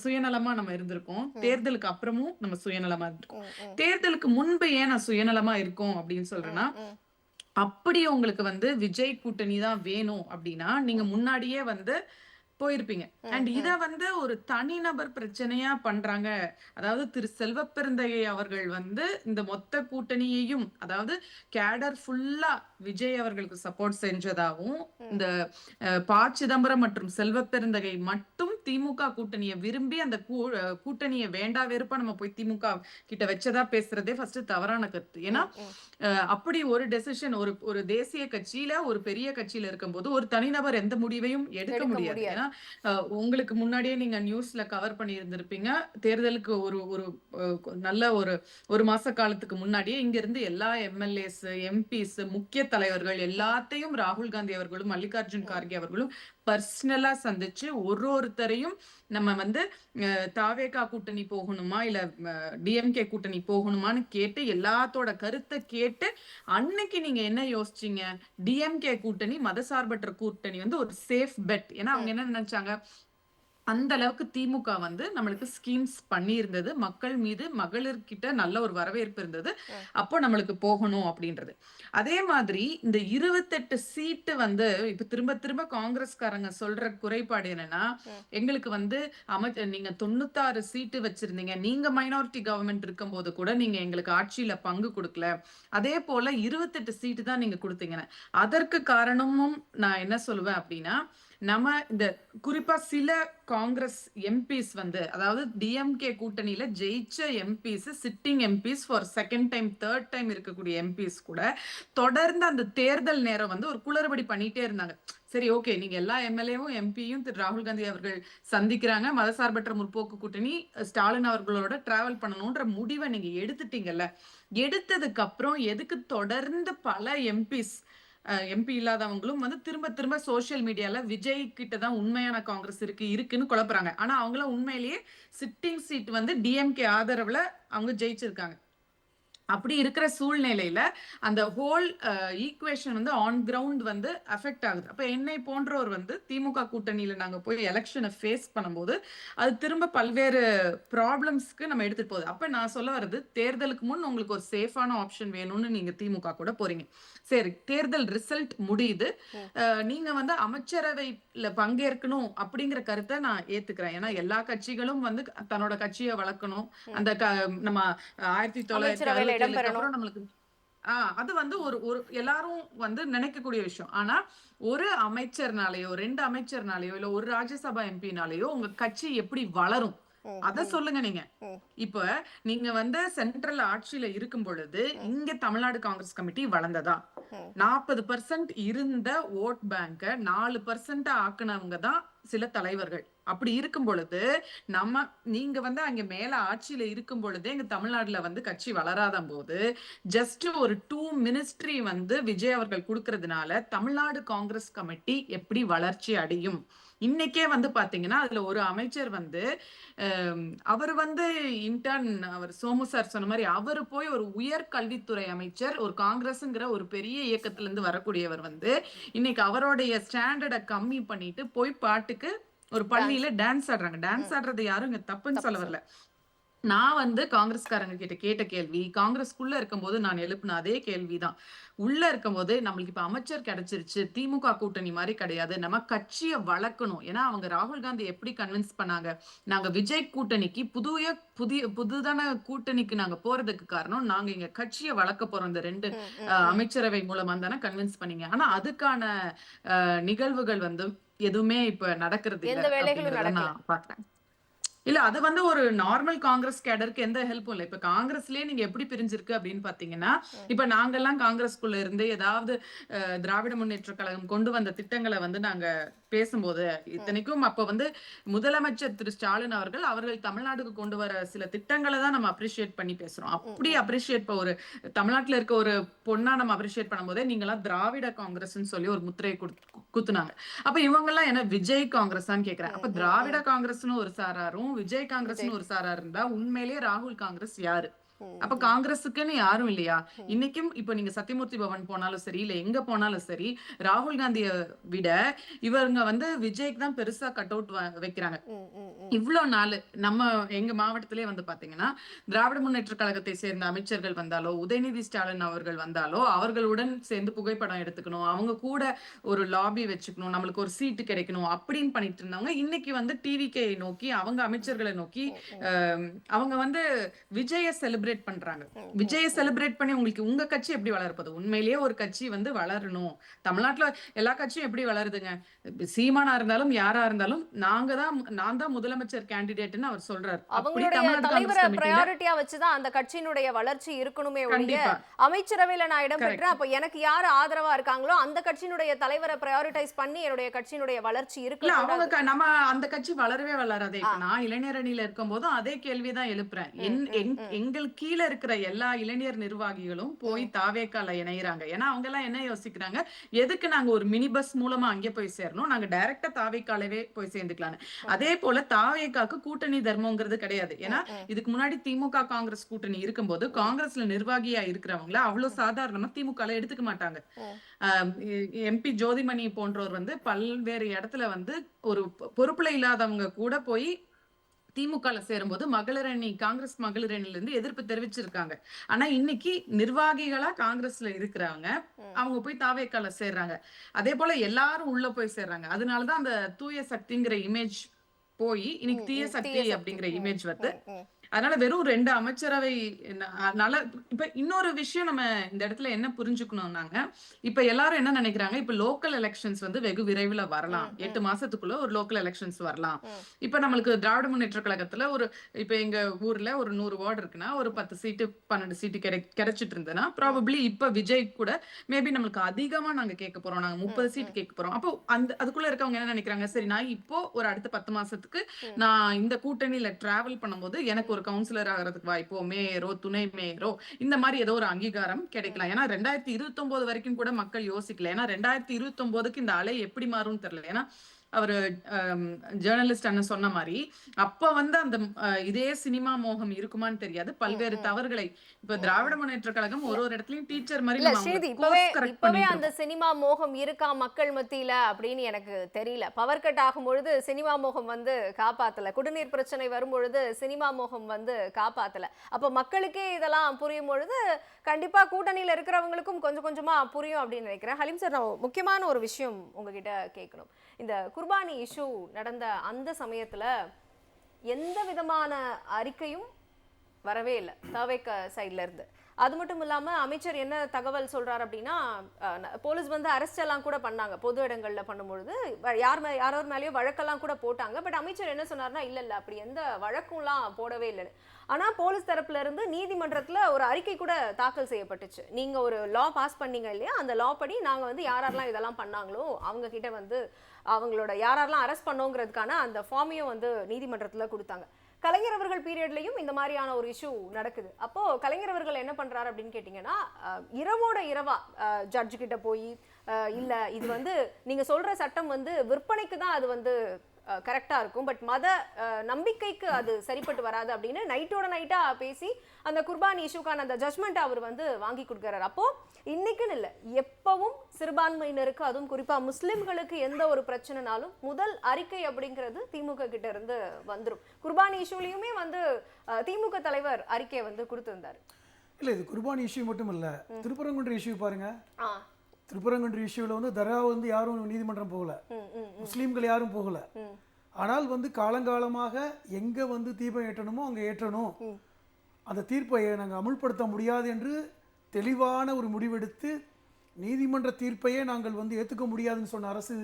சுயநலமா நம்ம இருந்திருக்கோம், தேர்தலுக்கு அப்புறமும் நம்ம சுயநலமா இருந்திருக்கோம். தேர்தலுக்கு முன்பு ஏன் நான் சுயநலமா இருக்கோம் அப்படின்னு சொல்றேன்னா, அப்படி உங்களுக்கு வந்து விஜய் கூட்டணி தான் வேணும் அப்படின்னா நீங்க முன்னாடியே வந்து போயிருப்பீங்க. அண்ட் இத வந்து ஒரு தனிநபர் பிரச்சனையா பண்றாங்க. அதாவது திரு செல்வப்பெருந்தகை அவர்கள் வந்து இந்த மொத்த கூட்டணியையும், அதாவது கேடர் ஃபுல்லா விஜய் அவர்களுக்கு சப்போர்ட் செஞ்சதாகவும், இந்த சிதம்பரம் மற்றும் செல்வப்பெருந்தகை மட்டும் திமுக கூட்டணியை விரும்பி அந்த கூட்டணியை வேண்டா வெறுப்பா நம்ம போய் திமுக கிட்ட வச்சதா பேசுறதே ஃபர்ஸ்ட் தவறான கருத்து. ஏன்னா அப்படி ஒரு டெசிஷன் ஒரு தேசிய கட்சியில, ஒரு பெரிய கட்சியில இருக்கும்போது ஒரு தனிநபர் எந்த முடிவையும் எடுக்க முடியாது. ஏன்னா உங்களுக்கு முன்னாடியே நீங்க நியூஸ்ல கவர் பண்ணி இருந்திருப்பீங்க, தேர்தலுக்கு ஒரு நல்ல ஒரு மாச காலத்துக்கு முன்னாடியே இங்க இருந்து எல்லா MLAs, MPs, முக்கிய தலைவர்கள் எல்லாத்தையும் ராகுல் காந்தி அவர்களும் மல்லிகார்ஜுன் கார்கே அவர்களும் பர்சனலா சந்திச்சு ஒருத்தரையும் நம்ம வந்து தாவேகா கூட்டணி போகணுமா இல்ல DMK கூட்டணி போகணுமான்னு கேட்டு எல்லாத்தோட கருத்தை கேட்டு அன்னைக்கு நீங்க என்ன யோசிச்சீங்க? DMK கூட்டணி, மதசார்பற்ற கூட்டணி வந்து ஒரு சேஃப் பெட். ஏன்னா அவங்க என்ன நினைச்சாங்க, அந்த அளவுக்கு திமுக வந்து நம்மளுக்கு ஸ்கீம்ஸ் பண்ணி இருந்தது, மக்கள் மீது மகளிர்கிட்ட நல்ல ஒரு வரவேற்பு இருந்தது, அப்போ நம்மளுக்கு போகணும் அப்படின்றது. அதே மாதிரி இந்த 28 சீட்டு வந்து இப்ப திரும்ப காங்கிரஸ்காரங்க சொல்ற குறைபாடு என்னன்னா, எங்களுக்கு வந்து நீங்க 96 சீட்டு வச்சிருந்தீங்க, நீங்க மைனாரிட்டி கவர்மெண்ட் இருக்கும் போது கூட நீங்க எங்களுக்கு ஆட்சியில பங்கு கொடுக்கல, அதே போல 28 சீட்டு தான் நீங்க கொடுத்தீங்க. அதற்கு காரணமும் நான் என்ன சொல்லுவேன் அப்படின்னா, நம்ம இந்த குறிப்பா சில காங்கிரஸ் எம்பிஸ் வந்து, அதாவது டிஎம்கே கூட்டணியில ஜெயிச்ச MPs, sitting MPs for second time third time இருக்கக்கூடிய எம்பிஸ் கூட தொடர்ந்து அந்த தேர்தல் நேரம் வந்து ஒரு குளறுபடி பண்ணிட்டே இருந்தாங்க. சரி, ஓகே, நீங்க எல்லா எம்எல்ஏவும் எம்பியும் திரு ராகுல் காந்தி அவர்கள் சந்திக்கிறாங்க, மதசார்பற்ற முற்போக்கு கூட்டணி ஸ்டாலின் அவர்களோட டிராவல் பண்ணணும்ன்ற முடிவை நீங்க எடுத்துட்டீங்கல்ல, எடுத்ததுக்கு அப்புறம் எதுக்கு தொடர்ந்து பல எம்பி இல்லாதவங்களும் வந்து திரும்ப திரும்ப சோசியல் மீடியால விஜய் கிட்ட தான் உண்மையான காங்கிரஸ் இருக்குன்னு குழப்புறாங்க. ஆனா அவங்கள உண்மையிலேயே சிட்டிங் சீட் வந்து டிஎம்கே ஆதரவுல அவங்க ஜெயிச்சிருக்காங்க. அப்படி இருக்கிற சூழ்நிலையில அந்த ஹோல் ஈக்குவேஷன் வந்து ஆன் கிரவுண்ட் வந்து அஃபெக்ட் ஆகுது. அப்ப என்னை போன்றவர் வந்து திமுக கூட்டணியில நாங்க போய் எலெக்ஷனை ஃபேஸ் பண்ணும்போது அது திரும்ப பல்வேறு ப்ராப்ளம்ஸ்க்கு நம்ம எடுத்துட்டு போகுது. அப்ப நான் சொல்ல வர்றது, தேர்தலுக்கு முன் உங்களுக்கு ஒரு சேஃபான ஆப்ஷன் வேணும்னு நீங்க திமுக கூட போறீங்க. சரி, தேர்தல் ரிசல்ட் முடியுது, நீங்க வந்து அமைச்சரவையில பங்கேற்கணும் அப்படிங்கிற கருத்தை நான் ஏத்துக்கிறேன். ஏன்னா எல்லா கட்சிகளும் வந்து தன்னோட கட்சியை வளர்க்கணும். அந்த நம்ம 1960 அப்புறம் நம்மளுக்கு அது வந்து ஒரு எல்லாரும் வந்து நினைக்கக்கூடிய விஷயம். ஆனா ஒரு அமைச்சர்னாலேயோ 2 அமைச்சர்னாலேயோ இல்ல ஒரு ராஜ்யசபா எம்பினாலேயோ உங்க கட்சி எப்படி வளரும் அத சொல்லுங்க. இப்ப நீங்க வந்து சென்ட்ரல் ஆட்சியில இருக்கும் பொழுது இங்க தமிழ்நாடு காங்கிரஸ் கமிட்டி வளர்ந்ததா? 40% இருந்த ஓட் பேங்க 4% ஆக்குனவங்க தான் சில தலைவர்கள். அப்படி இருக்கும் பொழுது நீங்க வந்து அங்க மேல ஆட்சியில இருக்கும் பொழுதே எங்க தமிழ்நாட்டுல வந்து கட்சி வளராத போது ஜஸ்ட் ஒரு 2 மினிஸ்ட்ரி வந்து விஜய் அவர்கள் கொடுக்கறதுனால தமிழ்நாடு காங்கிரஸ் கமிட்டி எப்படி வளர்ச்சி அடையும்? இன்னைக்கே வந்து பாத்தீங்கன்னா அதுல ஒரு அமைச்சர் வந்து அவர் வந்து இன்டர்ன், அவர் சோமு சார் சொன்ன மாதிரி அவரு போய் ஒரு உயர் கல்வித்துறை அமைச்சர், ஒரு காங்கிரஸ்ங்கிற ஒரு பெரிய இயக்கத்துல இருந்து வரக்கூடியவர் வந்து இன்னைக்கு அவருடைய ஸ்டாண்டர்டை கம்மி பண்ணிட்டு போய் பாட்டுக்கு ஒரு பள்ளியில டான்ஸ் ஆடுறாங்க. டான்ஸ் ஆடுறது யாரும் இங்க தப்புன்னு சொல்ல வரல. நான் வந்து காங்கிரஸ்காரங்க கிட்ட கேட்ட கேள்வி, காங்கிரஸ்குள்ள இருக்கும்போது நான் எழுப்பின அதே கேள்விதான். உள்ள இருக்கும்போது நம்மளுக்கு இப்ப அமைச்சர் கிடைச்சிருச்சு, திமுக கூட்டணி மாதிரி கிடையாது, நம்ம கட்சியை வளர்க்கணும். ஏன்னா அவங்க ராகுல் காந்தி எப்படி கன்வின்ஸ் பண்ணாங்க, நாங்க விஜய் கூட்டணிக்கு புதுதான கூட்டணிக்கு நாங்க போறதுக்கு காரணம் நாங்க எங்க கட்சியை வளர்க்க போறோம் இந்த 2 அமைச்சரவை மூலமா தானே கன்வின்ஸ் பண்ணீங்க. ஆனா அதுக்கான நிகழ்வுகள் வந்து எதுவுமே இப்ப நடக்கிறது இல்ல. நான் பாக்குறேன். இல்ல, அது வந்து ஒரு நார்மல் காங்கிரஸ் கேடருக்கு எந்த ஹெல்ப்பும் இல்ல. இப்ப காங்கிரஸ்லயே நீங்க எப்படி பிரிஞ்சிருக்கு அப்படின்னு பாத்தீங்கன்னா, இப்ப நாங்கெல்லாம் காங்கிரஸ்குள்ள இருந்து ஏதாவது திராவிட முன்னேற்ற கழகம் கொண்டு வந்த திட்டங்களை வந்து நாங்க பேசும்போது, இத்தனைக்கும் அப்ப வந்து முதலமைச்சர் திரு ஸ்டாலின் அவர்கள் தமிழ்நாட்டுக்கு கொண்டு வர சில திட்டங்களை தான் நம்ம அப்ரிஷியேட் பண்ணி பேசுறோம். அப்படி அப்ரிஷியேட் ஒரு தமிழ்நாட்டுல இருக்க ஒரு பொண்ணா நம்ம அப்ரிஷியேட் பண்ணும் போதே நீங்களாம் திராவிட காங்கிரஸ்ன்னு சொல்லி ஒரு முத்திரையை குத்துனாங்க. அப்ப இவங்க எல்லாம் என்ன விஜய் காங்கிரஸான்னு கேக்குறாங்க. அப்ப திராவிட காங்கிரஸ்னு ஒரு சாராரும் விஜய் காங்கிரஸ்னு ஒரு சாரார் இருந்தா உண்மையிலேயே ராகுல் காங்கிரஸ் யாரு? அப்ப காங்கிரஸுக்குன்னு யாரும் இல்லையா? இன்னைக்கும் இப்ப நீங்க சத்தியமூர்த்தி பவன் போனாலும் சரி, இல்ல எங்க போனாலும் சரி, ராகுல் காந்திய விட இவங்க வந்து விஜய்க்கு தான் பெருசா கட் அவுட் வைக்கிறாங்க. இவ்வளவு நாள் நம்ம எங்க மாவட்டத்திலே வந்து பாத்தீங்கன்னா திராவிட முன்னேற்ற கழகத்தை சேர்ந்த அமைச்சர்கள் வந்தாலோ, உதயநிதி ஸ்டாலின் அவர்கள் வந்தாலோ அவர்களுடன் சேர்ந்து புகைப்படம் எடுத்துக்கணும், அவங்க கூட ஒரு லாபி வச்சுக்கணும், நம்மளுக்கு ஒரு சீட்டு கிடைக்கணும் அப்படின்னு பண்ணிட்டு இருந்தவங்க இன்னைக்கு வந்து டிவிகே நோக்கி, அவங்க அமைச்சர்களை நோக்கி அவங்க வந்து விஜய செலிபிரேட் பண்றாங்க. விஜய செலிபிரேட் பண்ணி உங்களுக்கு உங்க கட்சி எப்படி வளர்ப்பது? உண்மையிலேயே ஒரு கட்சி வந்து வளரணும். தமிழ்நாட்டுல எல்லா கட்சியும் எப்படி வளருதுங்க? சீமானா இருந்தாலும் யாரா இருந்தாலும் நான் தான் முதலமைச்சர் கேண்டிடேட்னு அவர் சொல்றாரு. அவங்களுடைய தலைவரை பிரையாரிட்டியா வச்சுதான் அந்த கட்சியினுடைய வளர்ச்சி இருக்கணுமே ஒழிய அமைச்சரவையில நான் இடம் பெற்றேன் அப்ப எனக்கு யாரு ஆதரவா இருக்காங்களோ அந்த கட்சியினுடைய தலைவரை பிரையாரிட்டைஸ் பண்ணி என்னுடைய கட்சியினுடைய வளர்ச்சி இருக்கு. அவங்க நம்ம அந்த கட்சி வளரவே வளராதே. நான் இளைஞர் அணியில இருக்கும் போதும் அதே கேள்விதான் எழுப்புறேன். எங்களுக்கு கீழே இருக்கிற எல்லா இளைஞர் நிர்வாகிகளும் போய் தாவேக்கால இணைகிறாங்க. ஏன்னா அவங்க எல்லாம் என்ன யோசிக்கிறாங்க, எதுக்கு நாங்க ஒரு மினி பஸ் மூலமா அங்கே போய் சேரணும், நாங்க டைரக்டா தாவேக்காலவே போய் சேர்ந்துக்கலாம். அதே போல தாவேக்காக்கு கூட்டணி தர்மங்கிறது கிடையாது. ஏன்னா இதுக்கு முன்னாடி திமுக காங்கிரஸ் கூட்டணி இருக்கும்போது காங்கிரஸ்ல நிர்வாகியா இருக்கிறவங்கள அவ்வளவு சாதாரணமா திமுக எடுத்துக்க மாட்டாங்க. எம்பி ஜோதிமணி போன்றவர் வந்து பல்வேறு இடத்துல வந்து ஒரு பொறுப்புல இல்லாதவங்க கூட போய் திமுக சேரும்போது காங்கிரஸ் மகளிர் அணில இருந்து எதிர்ப்பு தெரிவிச்சிருக்காங்க. ஆனா இன்னைக்கு நிர்வாகிகளா காங்கிரஸ்ல இருக்கிறவங்க அவங்க போய் தாவேக்கால சேர்றாங்க. அதே போல எல்லாரும் உள்ள போய் சேர்றாங்க. அதனாலதான் அந்த தூய சக்திங்கிற இமேஜ் போய் இன்னைக்கு தீய சக்தி அப்படிங்கிற இமேஜ் வருது. அதனால வெறும் 2 அமைச்சரவை நல இப்ப இன்னொரு விஷயம் நம்ம இந்த இடத்துல என்ன புரிஞ்சுக்கணும்னாங்க, இப்ப எல்லாரும் என்ன நினைக்கிறாங்க, இப்ப லோக்கல் எலெக்ஷன்ஸ் வந்து வெகு விரைவில் வரலாம். 8 மாசத்துக்குள்ள ஒரு லோக்கல் எலெக்ஷன்ஸ் வரலாம். இப்ப நம்மளுக்கு திராவிட முன்னேற்ற கழகத்துல இப்ப எங்க ஊர்ல ஒரு 100 வார்டு இருக்குன்னா ஒரு 10 சீட்டு 12 சீட்டு கிடைச்சிட்டு இருந்ததுன்னா ப்ராபப்ளி இப்ப விஜய் கூட மேபி நம்மளுக்கு அதிகமா நாங்க கேட்க போறோம், நாங்க 30 சீட் கேட்க போறோம். அப்போ அதுக்குள்ள இருக்கவங்க என்ன நினைக்கிறாங்க, சரி நான் இப்போ ஒரு அடுத்த 10 மாசத்துக்கு நான் இந்த கூட்டணியில டிராவல் பண்ணும்போது எனக்கு ஒரு கவுன்சிலர் ஆகிறதுக்கு வாய்ப்போ, மேயரோ துணை மேயரோ இந்த மாதிரி ஏதோ ஒரு அங்கீகாரம் கிடைக்கலாம். ஏன்னா 2029 வரைக்கும் கூட மக்கள் யோசிக்கல. ஏன்னா 2029க்கு இந்த அலை எப்படி மாறும்னு தெரியல. ஏன்னா அவரு ஜேர்னலிஸ்ட் அண்ணன் சொன்ன மாதிரி அப்ப வந்து அந்த இதே சினிமா மோகம் இருக்குமான்னு தெரியாது. பல்வேறு தவறுகளை இப்ப திராவிட முன்னேற்ற கழகம் ஒரு இடத்துலயும் டீச்சர் மாதிரி இப்பவே அந்த சினிமா மோகம் இருக்கா மக்கள் மத்தியில அப்படின்னு எனக்கு தெரியல. பவர் கட் ஆகும் பொழுது சினிமா மோகம் வந்து காப்பாத்தல, குடிநீர் பிரச்சனை வரும் பொழுது சினிமா மோகம் வந்து காப்பாத்தல. அப்ப மக்களுக்கே இதெல்லாம் புரியும் பொழுது கண்டிப்பா கூட்டணியில இருக்கிறவங்களுக்கும் கொஞ்சம் கொஞ்சமா புரியும் அப்படின்னு நினைக்கிறேன். ஹலீம் சார், நான் முக்கியமான ஒரு விஷயம் உங்ககிட்ட கேட்கணும். இந்த குர்பானி இஷ்யூ நடந்த அந்த சமயத்துல எந்த விதமான அறிக்கையும் வரவே இல்லை தவேக சைட்ல இருந்து. அது மட்டும் இல்லாம அமைச்சர் என்ன தகவல் சொல்றாரு அப்படின்னா, போலீஸ் வந்து அரெஸ்ட் எல்லாம் கூட பண்ணாங்க, பொது இடங்கள்ல பண்ணும்பொழுது யாரோ மேலேயோ வழக்கெல்லாம் கூட போட்டாங்க. பட் அமைச்சர் என்ன சொன்னார்னா, இல்ல அப்படி எந்த வழக்கும்லாம் போடவே இல்லைன்னு. ஆனா போலீஸ் தரப்புல இருந்து நீதிமன்றத்துல ஒரு அறிக்கை கூட தாக்கல் செய்யப்பட்டுச்சு. நீங்க ஒரு லா பாஸ் பண்ணீங்க இல்லையா, அந்த லா படி நாங்க வந்து யாரெல்லாம் இதெல்லாம் பண்ணாங்களோ அவங்க கிட்ட வந்து அவங்களோட யாரெல்லாம் அரெஸ்ட் பண்ணோங்கிறதுக்கான அந்த ஃபார்மையும் வந்து நீதிமன்றத்துல கொடுத்தாங்க. கலைஞர் அவர்கள் பீரியட்லயும் இந்த மாதிரியான ஒரு இஷ்யூ நடக்குது. அப்போ கலைஞர் அவர்கள் என்ன பண்றாரு அப்படின்னு கேட்டீங்கன்னா, இரவோட இரவா ஜட்ஜு கிட்ட போய் இல்ல இது வந்து நீங்க சொல்ற சட்டம் வந்து விற்பனைக்கு தான் அது வந்து கரெக்டா இருக்கும், பட் மத நம்பிக்கைக்கு அது சரிப்பட்டு வராது அப்படின்னு நைட்டோட நைட்டா பேசி அந்த குர்பானி இஷ்யூக்கான அந்த ஜட்மெண்ட் அவர் வந்து வாங்கி கொடுக்கிறாரு. அப்போ இன்னைக்குன்னு இல்லை, எப்பவும் சிறுபான்மையினருக்கு அதுவும் குறிப்பா முஸ்லிம்களுக்கு எந்த ஒரு பிரச்சனைனாலும் முதல் அறிக்கை அப்படிங்கிறது திமுக கிட்ட இருந்து வந்துடும். குர்பானி இஷ்யூலயுமே வந்து திமுக தலைவர் அறிக்கையை வந்து கொடுத்திருந்தாரு. இல்ல இது குர்பானி இஷ்யூ மட்டும் இல்ல, திருப்பரங்குன்ற இஷ்யூ பாருங்க. திருப்பரங்குன்ற இஷ்யூல வந்து தர்கா வந்து யாரும் நீதிமன்றம் போகல, முஸ்லீம்கள் யாரும் போகல. ஆனால் வந்து காலங்காலமாக எங்க வந்து தீபம் ஏற்றணுமோ அங்க ஏற்றணும், அந்த தீர்ப்பை நாங்கள் அமுல்படுத்த முடியாது என்று தெளிவான ஒரு முடிவெடுத்து நீதிமன்ற தீர்ப்பையே நாங்கள் வந்து ஏற்றுக்க முடியாதுன்னு சொன்ன அரசு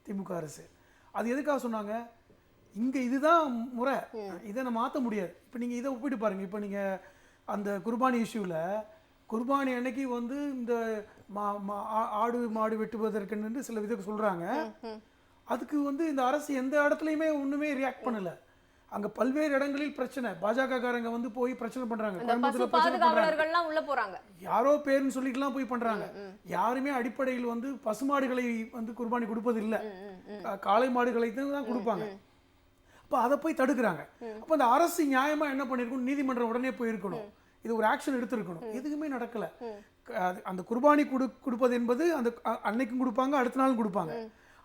திமுக அரசு. அது எதுக்காக சொன்னாங்க, இங்கே இதுதான் முறை, இதை நம்ம மாற்ற முடியாது. இப்போ நீங்கள் இதை ஒப்பிட்டு பாருங்கள். இப்போ நீங்கள் அந்த குர்பானி இஷ்யூவில் குர்பானி அன்னைக்கு வந்து இந்த ஆடு மாடு வெட்டுவதற்குன்னு சில விதத்தை சொல்கிறாங்க. அதுக்கு வந்து இந்த அரசு எந்த இடத்துலையுமே ஒன்றுமே ரியாக்ட் பண்ணலை. அங்க பல்வேறு இடங்களில் பிரச்சனை, பாஜக காரங்க வந்து போய் பிரச்சனை பண்றாங்க, உள்ள போறாங்க, யாரோ பேருன்னு சொல்லிட்டுலாம் போய் பண்றாங்க. யாருமே அடிப்படையில் வந்து பசுமாடுகளை வந்து குர்பானி கொடுப்பது இல்லை, காளை மாடுகளை தான் கொடுப்பாங்க. அப்போ அதை போய் தடுக்கிறாங்க. அப்போ அந்த அரசு நியாயமா என்ன பண்ணிருக்கணும், நீதிமன்றம் உடனே போயிருக்கணும், இது ஒரு ஆக்ஷன் எடுத்திருக்கணும். எதுவுமே நடக்கல. அந்த குர்பானி கொடுப்பது என்பது அந்த அன்னைக்கும் கொடுப்பாங்க, அடுத்த நாளும் கொடுப்பாங்க.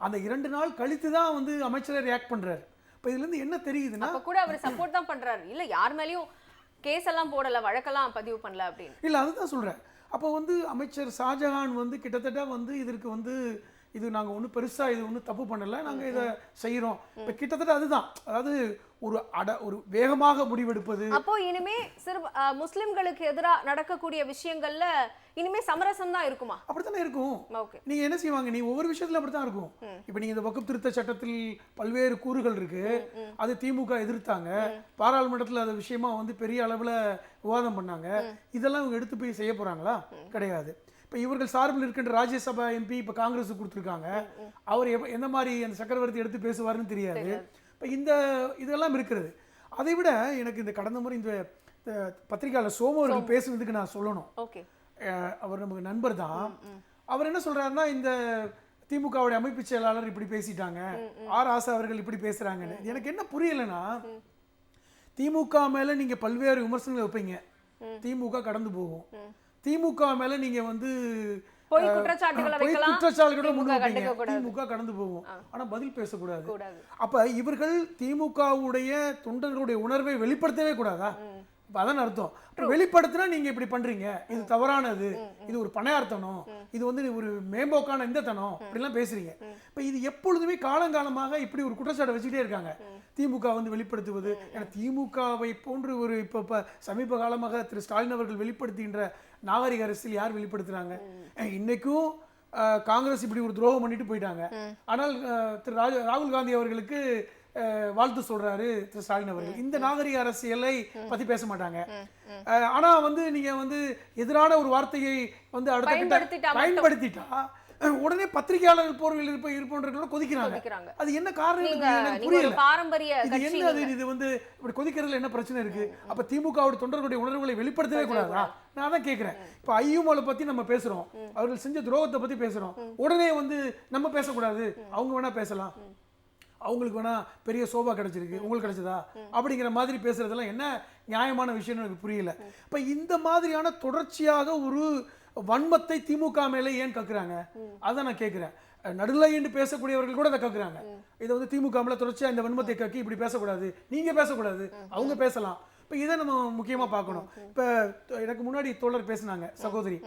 அந்த 2 நாள் கழித்து தான் வந்து அமைச்சர் ரியாக்ட் பண்றாரு. இப்போ இதுல இருந்து என்ன தெரியுதுன்னா, அப்ப கூட அவர் சப்போர்ட் தான் பண்றாரு, இல்ல யார் மேலயும் கேஸ் எல்லாம் போடல, வழக்கெல்லாம் பதிவு பண்ணல அப்படின்னு. இல்ல அதுதான் சொல்றேன். அப்போ வந்து அமைச்சர் ஷாஜஹான் வந்து கிட்டத்தட்ட வந்து இதற்கு வந்து இது நாங்க ஒன்றும் பெருசா இது ஒன்றும் தப்பு பண்ணல, நாங்க இதை செய்யறோம். இப்போ கிட்டத்தட்ட அதுதான், அதாவது ஒரு வேகமாக முடிவெடுப்பது. அப்போ இனிமே முஸ்லிம்களுக்கு எதிராக நடக்கக்கூடிய விஷயங்கள்ல இனிமே சமரசம் தான் இருக்குமா? அப்படித்தானே இருக்கும். நீங்க என்ன செய்வாங்க, நீ ஒவ்வொரு விஷயத்துல அப்படித்தான் இருக்கும். இப்ப நீங்க இந்த வக்ஃப் திருத்த சட்டத்தில் பல்வேறு கூறுகள் இருக்கு, அது திமுக எதிர்த்தாங்க, பாராளுமன்றத்தில் அது விஷயமா வந்து பெரிய அளவுல விவாதம் பண்ணாங்க. இதெல்லாம் இவங்க எடுத்து போய் செய்ய போறாங்களா? கிடையாது. இப்போ இவர்கள் சார்பில் இருக்கின்ற ராஜ்யசபா எம்பி இப்போ காங்கிரஸ் கொடுத்துருக்காங்க, அவர் எந்த மாதிரி அந்த சக்கரவர்த்தி எடுத்து பேசுவாருன்னு தெரியாது. இப்போ இதெல்லாம் இருக்கிறது. அதை விட எனக்கு இந்த கடந்த முறை இந்த பத்திரிகையாளர் சோமு அவர்கள் பேசுனதுக்கு நான் சொல்லணும். அவர் நமக்கு நண்பர் தான். அவர் என்ன சொல்றாருன்னா, இந்த திமுகவுடைய அமைப்பு செயலாளர் இப்படி பேசிட்டாங்க, ஆர் ஆசா அவர்கள் இப்படி பேசுறாங்கன்னு. எனக்கு என்ன புரியலைன்னா, திமுக மேல நீங்க பல்வேறு விமர்சனங்கள் வைப்பீங்க, திமுக கடந்து போகும். திமுக மேல நீங்க வந்து குற்றச்சாட்டுகளை முன்வைப்பீங்க, திமுக கடந்து போகும். ஆனா பதில் பேசக்கூடாது. அப்ப இவர்கள் திமுகவுடைய தொண்டர்களுடைய உணர்வை வெளிப்படுத்தவே கூடாதா? இப்போ அதான் அர்த்தம். வெளிப்படுத்தினா நீங்க இப்படி பண்றீங்க, இது தவறானது, இது ஒரு பணையார்த்தனம், இது வந்து ஒரு மேம்போக்கான இந்த தனம் அப்படிலாம் பேசுறீங்க. இப்போ இது எப்பொழுதுமே காலங்காலமாக இப்படி ஒரு குற்றச்சாட்டை வச்சுக்கிட்டே இருக்காங்க. திமுக வந்து வெளிப்படுத்துவது, ஏன்னா திமுகவை போன்று ஒரு இப்போ சமீப காலமாக திரு ஸ்டாலின் அவர்கள் வெளிப்படுத்துகின்ற நாகரிக அரசியல் யார் வெளிப்படுத்துறாங்க? இன்னைக்கும் காங்கிரஸ் இப்படி ஒரு துரோகம் பண்ணிட்டு போயிட்டாங்க. ஆனால் திரு ராகுல் காந்தி அவர்களுக்கு வாழ்த்து சொல்றாரு திரு ஸ்டாலின் அவர்கள். இந்த நாகரிக அரசியலை பத்தி பேச மாட்டாங்க. ஆனா வந்து நீங்க வந்து எதிரான ஒரு வார்த்தையை வந்து அடுத்த பயன்படுத்திட்டா உடனே பத்திரிகையாளர்கள் போர்வையில் இருப்பவர்களோட கொதிக்கிறாங்க. அது என்ன காரணம் எனக்கு புரியல. இது என்ன அது? இது வந்து இப்படி கொதிக்கிறதுல என்ன பிரச்சனை இருக்கு? அப்ப திமுகவோட தொண்டர்களுடைய உணர்வுகளை வெளிப்படுத்தவே கூடாதா? நான் தான் கேட்கிறேன். இப்ப ஐயூமலை பத்தி நம்ம பேசுறோம், அவர்கள் செஞ்ச துரோகத்தை பத்தி பேசுறோம், உடனே வந்து நம்ம பேசக்கூடாது, அவங்க வேணா பேசலாம், அவங்களுக்கு வேணா பெரிய சோபா கிடைச்சிருக்கு, உங்களுக்கு கிடைச்சதா அப்படிங்கிற மாதிரி பேசுறதெல்லாம் என்ன நியாயமான விஷயம்னு எனக்கு புரியல. இப்ப இந்த மாதிரியான தொடர்ச்சியாக ஒரு வன்மத்தை திமுக மேலே ஏன் கக்குறாங்க? அதான் நான் கேட்கிறேன். நடுநிலை என்று பேசக்கூடியவர்கள் கூட அதை கக்குறாங்க. இதை வந்து திமுக மேல தொடர்ச்சியா இந்த வன்மத்தை கக்கி இப்படி பேசக்கூடாது, நீங்க பேசக்கூடாது, அவங்க பேசலாம். இப்போ இதை நம்ம முக்கியமா பார்க்கணும். இப்போ எனக்கு முன்னாடி தோழர் பேசினாங்க சகோதரி,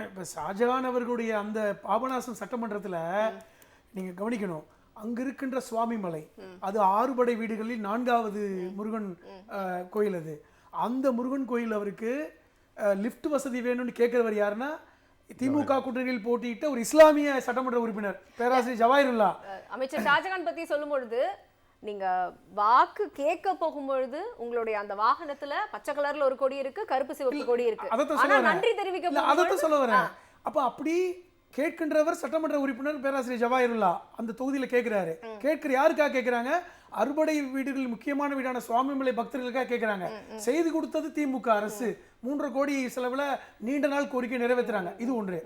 இப்போ ஷாஜகான் அவர்களுடைய அந்த பாபநாசம் சட்டமன்றத்தில் நீங்க கவனிக்கணும், அங்க இருக்கின்ற சுவாமி மலை, அது 6 படை வீடுகளில் 4வது முருகன் கோயில். அது அந்த முருகன் கோயில் அவருக்கு லிஃப்ட் வசதி வேணும்னு கேட்கிறவர் யாருன்னா திமுக கூட்டணியில் போட்டியிட்ட ஒரு இஸ்லாமிய சட்டமன்ற உறுப்பினர் பேராசிரியர் ஜவாஹிருல்லா. அமைச்சர் ஷாஜகான் பத்தி சொல்லும் பொழுது, நீங்க வாக்கு கேட்க போகும்பொழுது உங்களுடைய அந்த வாகனத்துல பச்சை கலர்ல ஒரு கொடி இருக்கு, கருப்பு சிவப்பு கொடி இருக்கு, ஆனா நன்றி தெரிவிக்க அதான் சொல்ல வரேன். அப்ப அப்படி கேட்கின்றவர் சட்டமன்ற உறுப்பினர் பேராசிரியர் ஜவாஹிருல்லா அந்த தொகுதியில் கேட்கிறாரு. கேட்கிற யாருக்காக கேட்கிறாங்க? அறுபடை வீடுகள் முக்கியமான வீடான சுவாமிமலை பக்தர்களுக்காக கேட்கிறாங்க. செய்து கொடுத்தது திமுக அரசு. 3.5 கோடி செலவுல நீண்ட நாள் கோரிக்கை நிறைவேற்றுறாங்க. இது ஒன்று.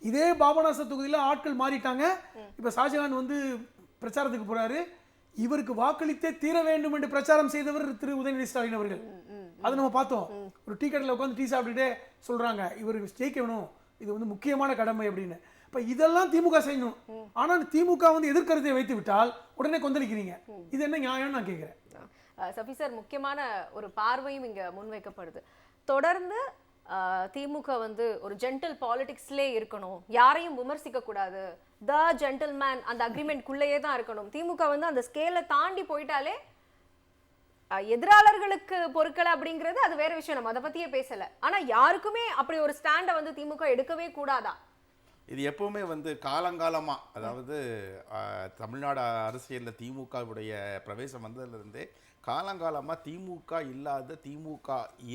இதே பாபநாச தொகுதியில் ஆட்கள் மாறிட்டாங்க. இப்ப ஷாஜகான் வந்து பிரச்சாரத்துக்கு போறாரு. இவருக்கு வாக்களித்தே தீர வேண்டும் என்று பிரச்சாரம் செய்தவர் திரு உதயநிதி ஸ்டாலின் அவர்கள். அதை நம்ம பார்த்தோம். ஒரு டீ கடையில் உட்காந்து டீ சாப்பிட்டுட்டே சொல்றாங்க, இவருக்கு ஜெயிக்கணும், இது வந்து முக்கியமான கடமை அப்படின்னு. இப்ப இதெல்லாம் திமுக செய்யணும். ஆனா திமுக வந்து எதிர்கருத்தை வைத்து விட்டால் உடனே கொந்தளிக்கிறீங்க. இது என்ன நியாயம் நான் கேட்கிறேன். சஃபி சார், முக்கியமான ஒரு பார்வையும் இங்க முன்வைக்கப்படுது. தொடர்ந்து திமுக வந்து ஒரு ஜென்டில் பாலிடிக்ஸ்லேயே இருக்கணும், யாரையும் விமர்சிக்க கூடாது, த ஜென்டில்மேன் அந்த அக்ரிமெண்ட்குள்ளேயே தான் இருக்கணும். திமுக வந்து அந்த ஸ்கேலை தாண்டி போயிட்டாலே எதிராளர்களுக்கு பொருட்கள் அப்படிங்கிறது அது வேற விஷயம், நம்ம அதை பத்தியே பேசல. ஆனா யாருக்குமே அப்படி ஒரு ஸ்டாண்டை வந்து திமுக எடுக்கவே கூடாதா? இது எப்பவுமே வந்து காலங்காலமாக, அதாவது தமிழ்நாடு அரசியலில் திமுகவுடைய பிரவேசம் வந்ததுலேருந்தே காலங்காலமாக திமுக இல்லாத திமுக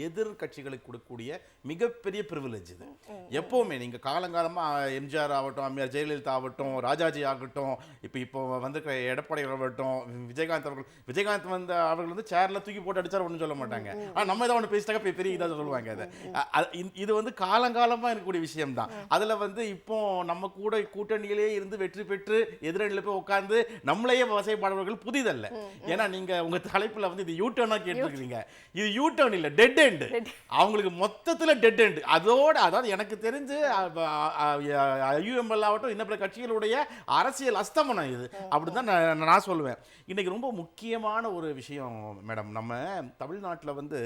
எதிர்கட்சிகளுக்கு கொடுக்கக்கூடிய மிகப்பெரிய ப்ரிவிலேஜ் இது. எப்போவுமே நீங்கள் காலங்காலமாக எம்ஜிஆர் ஆகட்டும், அம்மையார் ஜெயலலிதா ஆகட்டும், ராஜாஜி ஆகட்டும், இப்போ வந்திருக்கிற எடப்பாடி ஆகட்டும், விஜயகாந்த் விஜயகாந்த் வந்து அவர்கள் வந்து சேரில் தூக்கி போட்டு அடித்தார் ஒன்றும் சொல்ல மாட்டாங்க. ஆனால் நம்ம ஏதாவது ஒன்று பேசிட்டாக்க பெரிய இதாக சொல்லுவாங்க. அதை இது வந்து காலங்காலமாக இருக்கக்கூடிய விஷயம்தான். அதில் வந்து இப்போ நம்ம கூட கூட்டணியிலே இருந்து வெற்றி பெற்று எதிரணியில் போய் உட்கார்ந்து நம்மளையே வசைப்பாடுவர்கள் புதிதல்ல. ஏன்னா நீங்கள் உங்கள் தலைப்பில் வந்து இது யூ-டர்னா கேட்டிருக்கீங்க. இது யூ-டர்ன் இல்லை, டெட் எண்ட். அவங்களுக்கு மொத்தத்தில் டெட் எண்ட். அதோட அதாவது எனக்கு தெரிஞ்சு ஐயூஎம்எல் ஆகட்டும், இன்னும் பிற கட்சிகளுடைய அரசியல் அஸ்தமனம் இது அப்படிதான் நான் சொல்லுவேன். இன்னைக்கு ரொம்ப முக்கியமான ஒரு விஷயம் மேடம், நம்ம தமிழ்நாட்டில் வந்து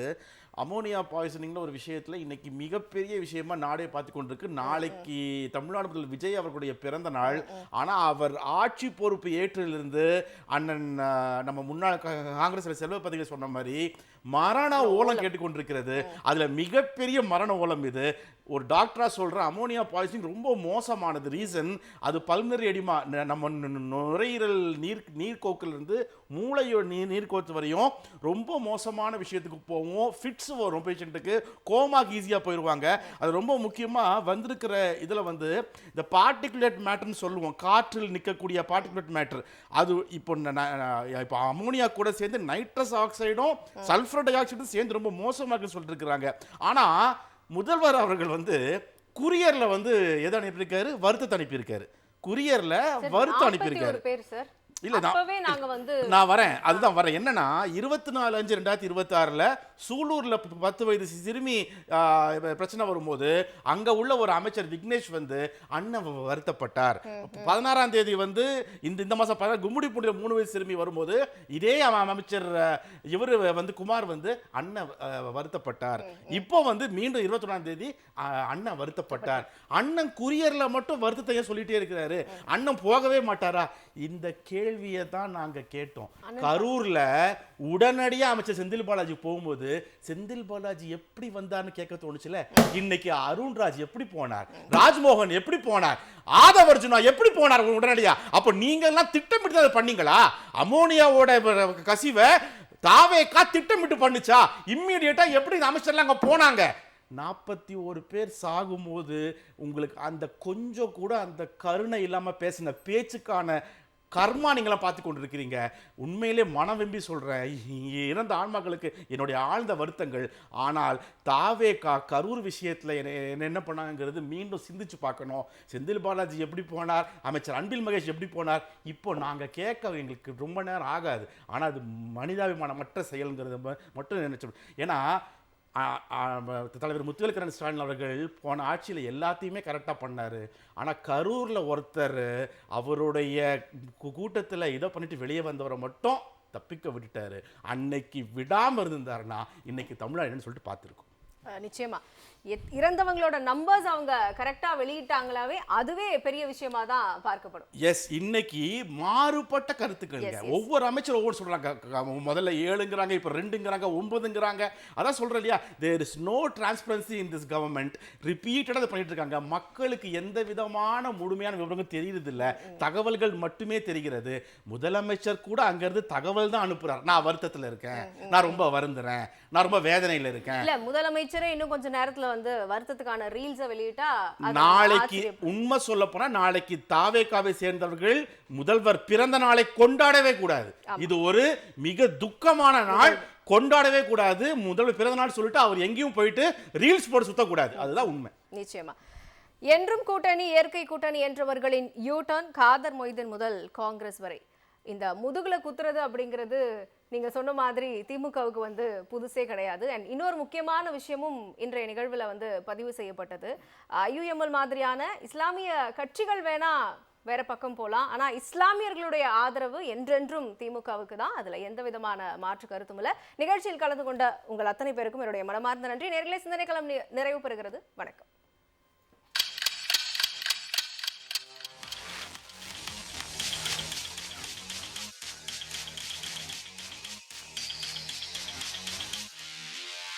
அமோனியா பாய்சனிங்னு ஒரு விஷயத்தில் இன்னைக்கு மிகப்பெரிய விஷயமா நாடே பார்த்து கொண்டிருக்கு. நாளைக்கு தமிழ்நாடு முதல் விஜய் அவர்களுடைய பிறந்த நாள். ஆனால் அவர் ஆட்சி பொறுப்பு ஏற்றிலிருந்து அண்ணன் நம்ம முன்னாள் காங்கிரஸ் செல்வப்பதிகள் சொன்ன மாதிரி மரண ஓலம் கேட்டுக்கொண்டிருக்கிறது. அதில் மிகப்பெரிய மரண ஓலம் இது. ஒரு டாக்டரா சொல்ற அமோனியா பாய்சனிங் ரொம்ப மோசமானது. ரீசன் அது பல்மனரி எடிமா, நம்ம நுரையீரல் நீர்க்கோக்கில் இருந்து மூளையோ நீர்க்கோத்து வரையும் ரொம்ப மோசமான விஷயத்துக்கு போவோம். ஃபிட்ஸ் வரும் பேஷண்ட்டுக்கு, கோமாக்கு ஈஸியாக போயிடுவாங்க. அது ரொம்ப முக்கியமாக வந்திருக்கிற இதில் வந்து இந்த பார்ட்டிகுலேட் மேட்டர்னு சொல்லுவோம், காற்றில் நிற்கக்கூடிய பார்ட்டிகுலேட் மேட்டர். அது இப்போ அமோனியா கூட சேர்ந்து நைட்ரஸ் ஆக்சைடும் சல்ஃபர் டை ஆக்சைடும் சேர்ந்து ரொம்ப மோசமாக இருக்குன்னு சொல்லிட்டு இருக்கிறாங்க. ஆனால் முதல்வர் அவர்கள் வந்து குரியர்ல வந்து எதை அனுப்பியிருக்காரு? வருத்தத்தை அனுப்பியிருக்காரு. குரியர்ல வருத்தம் அனுப்பியிருக்காரு. இல்ல அப்பவே நாங்க வந்து நான் வரேன், அதுதான் வரேன். என்னன்னா 24/5/2026 சூலூர்ல 10 வயது சிறுமி பிரச்சனை வரும்போது அங்க உள்ள ஒரு அமைச்சர் விக்னேஷ் வந்து அண்ணன் வருத்தப்பட்டார். 16ஆம் தேதி வந்து இந்த மாசம் கும்முடிப்பூண்டில 3 வயது சிறுமி வரும்போது இதே அமைச்சர் இவரு வந்து குமார் வந்து அண்ணன் வருத்தப்பட்டார். இப்போ வந்து மீண்டும் 21ஆம் தேதி அண்ணன் வருத்தப்பட்டார். அண்ணன் குரியர்ல மட்டும் வருத்தத்தை சொல்லிட்டே இருக்கிறாரு. அண்ணன் போகவே மாட்டாரா? இந்த கேள்வியை தான் நாங்க கேட்டோம். கரூர்ல உடனடியா அமைச்சர் செந்தில் பாலாஜி போகும்போது செந்தில் பாலாஜி எப்படி வந்தார்னு கேட்க தோணுச்சுல. இன்னைக்கு அருண்ராஜ் எப்படி போனார், ராஜ்மோகன் எப்படி போனார், ஆதவர்ஜுனா எப்படி போனார் உடனடியா? அப்ப நீங்க எல்லாம் திட்டமிட்டு அதை பண்ணீங்களா? அமோனியாவோட கசிவை தாவேக்கா திட்டமிட்டு பண்ணுச்சா? இம்மிடியேட்டா எப்படி அமைச்சர்லாம் அங்க போனாங்க? 41 பேர் சாகும்போது உங்களுக்கு அந்த கொஞ்சம் கூட அந்த கருணை இல்லாம பேசின பேச்சுக்கான கர்மா நீங்களாம் பார்த்து கொண்டிருக்கிறீங்க. உண்மையிலே மனம் வெம்பி சொல்றேன், இறந்த ஆன்மாக்களுக்கு என்னுடைய ஆழ்ந்த வருத்தங்கள். ஆனால் கரூர் விஷயத்துல என்ன பண்ணாங்கிறது மீண்டும் சிந்திச்சு பார்க்கணும். செந்தில் பாலாஜி எப்படி போனார், அமைச்சர் அன்பில் மகேஷ் எப்படி போனார், இப்போ நாங்க கேட்க எங்களுக்கு ரொம்ப நேரம் ஆகாது. ஆனா அது மனிதாபிமானமற்ற செயல்ங்கிறது மட்டும் நினைச்சோம். ஏன்னா தலைவர் முத்துவேல் ஸ்டாலின் அவர்கள் போன ஆட்சியில் எல்லாத்தையுமே கரெக்டாக பண்ணார். ஆனால் கரூரில் ஒருத்தர் அவருடைய கூட்டத்தில் இதை பண்ணிட்டு வெளியே வந்தவரை மட்டும் தப்பிக்க விட்டுட்டாரு. அன்னைக்கு விடாமல் இருந்தாருன்னா இன்னைக்கு தமிழ்நாடுன்னு சொல்லிட்டு பார்த்துருக்கோம். நிச்சயமா இறந்தவங்களோட நம்பர்ஸ் அவங்க கரெக்டா வெளியிட்டாங்களாவே அதுவே பெரிய விஷயமா தான் பார்க்கப்படும். எஸ், இன்னைக்கு மாறுபட்ட கருத்துக்கள். ஒவ்வொரு அமைச்சரும் ஒவ்வொரு சொல்றாங்க. முதல்ல 7ங்கிறாங்க, இப்போ 2ங்கிறாங்க, 9ங்கிறாங்க. அதான் சொல்றேன் இல்லையா, there is no transparency in this government. ரிப்பீட்டடா அதை பண்ணிட்டு இருக்காங்க. மக்களுக்கு எந்த விதமான முழுமையான விவரங்கள் தெரியுது இல்ல, தகவல்கள் மட்டுமே தெரிகிறது. முதலமைச்சர் கூட அங்கிருந்து தகவல் தான் அனுப்புறார். நான் வருத்தத்தில் இருக்கேன், நான் ரொம்ப வருந்துறேன், நான் ரொம்ப வேதனையில் இருக்கேன். இல்ல முதலமைச்சரே இன்னும் கொஞ்ச நேரத்துல வந்து வருத்தத்துக்கான ரீல்ஸை வெளியிட்டா நாளைக்கு உண்மை சொல்ல போனா நாளைக்கு தாவேகாவை சேர்ந்தவர்கள் முதல்வர் பிறந்த நாளை கொண்டாடவே கூடாது. இது ஒரு மிக துக்கமான நாள், கொண்டாடவே கூடாது. முதல்வர் பிறந்த நாள் சொல்லிட்டு அவர் எங்கேயும் போயிட்டு ரீல்ஸ் போட்டு சுத்தக்கூடாது. அதுதான் உண்மை. நிச்சயமா என்றும் கூட்டணி இயற்கை கூட்டணி என்றவர்களின் யூடர்ன் காதர் மொய்தீன் முதல் காங்கிரஸ் வரை இந்த முதுகுல குத்துறது அப்படிங்கிறது நீங்க சொன்ன மாதிரி திமுகவுக்கு வந்து புதுசே கிடையாது. அண்ட் இன்னொரு முக்கியமான விஷயமும் இன்றைய நிகழ்வில் வந்து பதிவு செய்யப்பட்டது. IUML மாதிரியான இஸ்லாமிய கட்சிகள் வேணா வேற பக்கம் போலாம், ஆனா இஸ்லாமியர்களுடைய ஆதரவு என்றென்றும் திமுகவுக்கு தான். அதுல எந்த விதமான மாற்று கருத்தும் இல்ல. நிகழ்ச்சியில் கலந்து கொண்ட உங்கள் அத்தனை பேருக்கும் என்னுடைய மனமார்ந்த நன்றி. நேர்களை சிந்தனை களம் நிறைவு பெறுகிறது. வணக்கம்.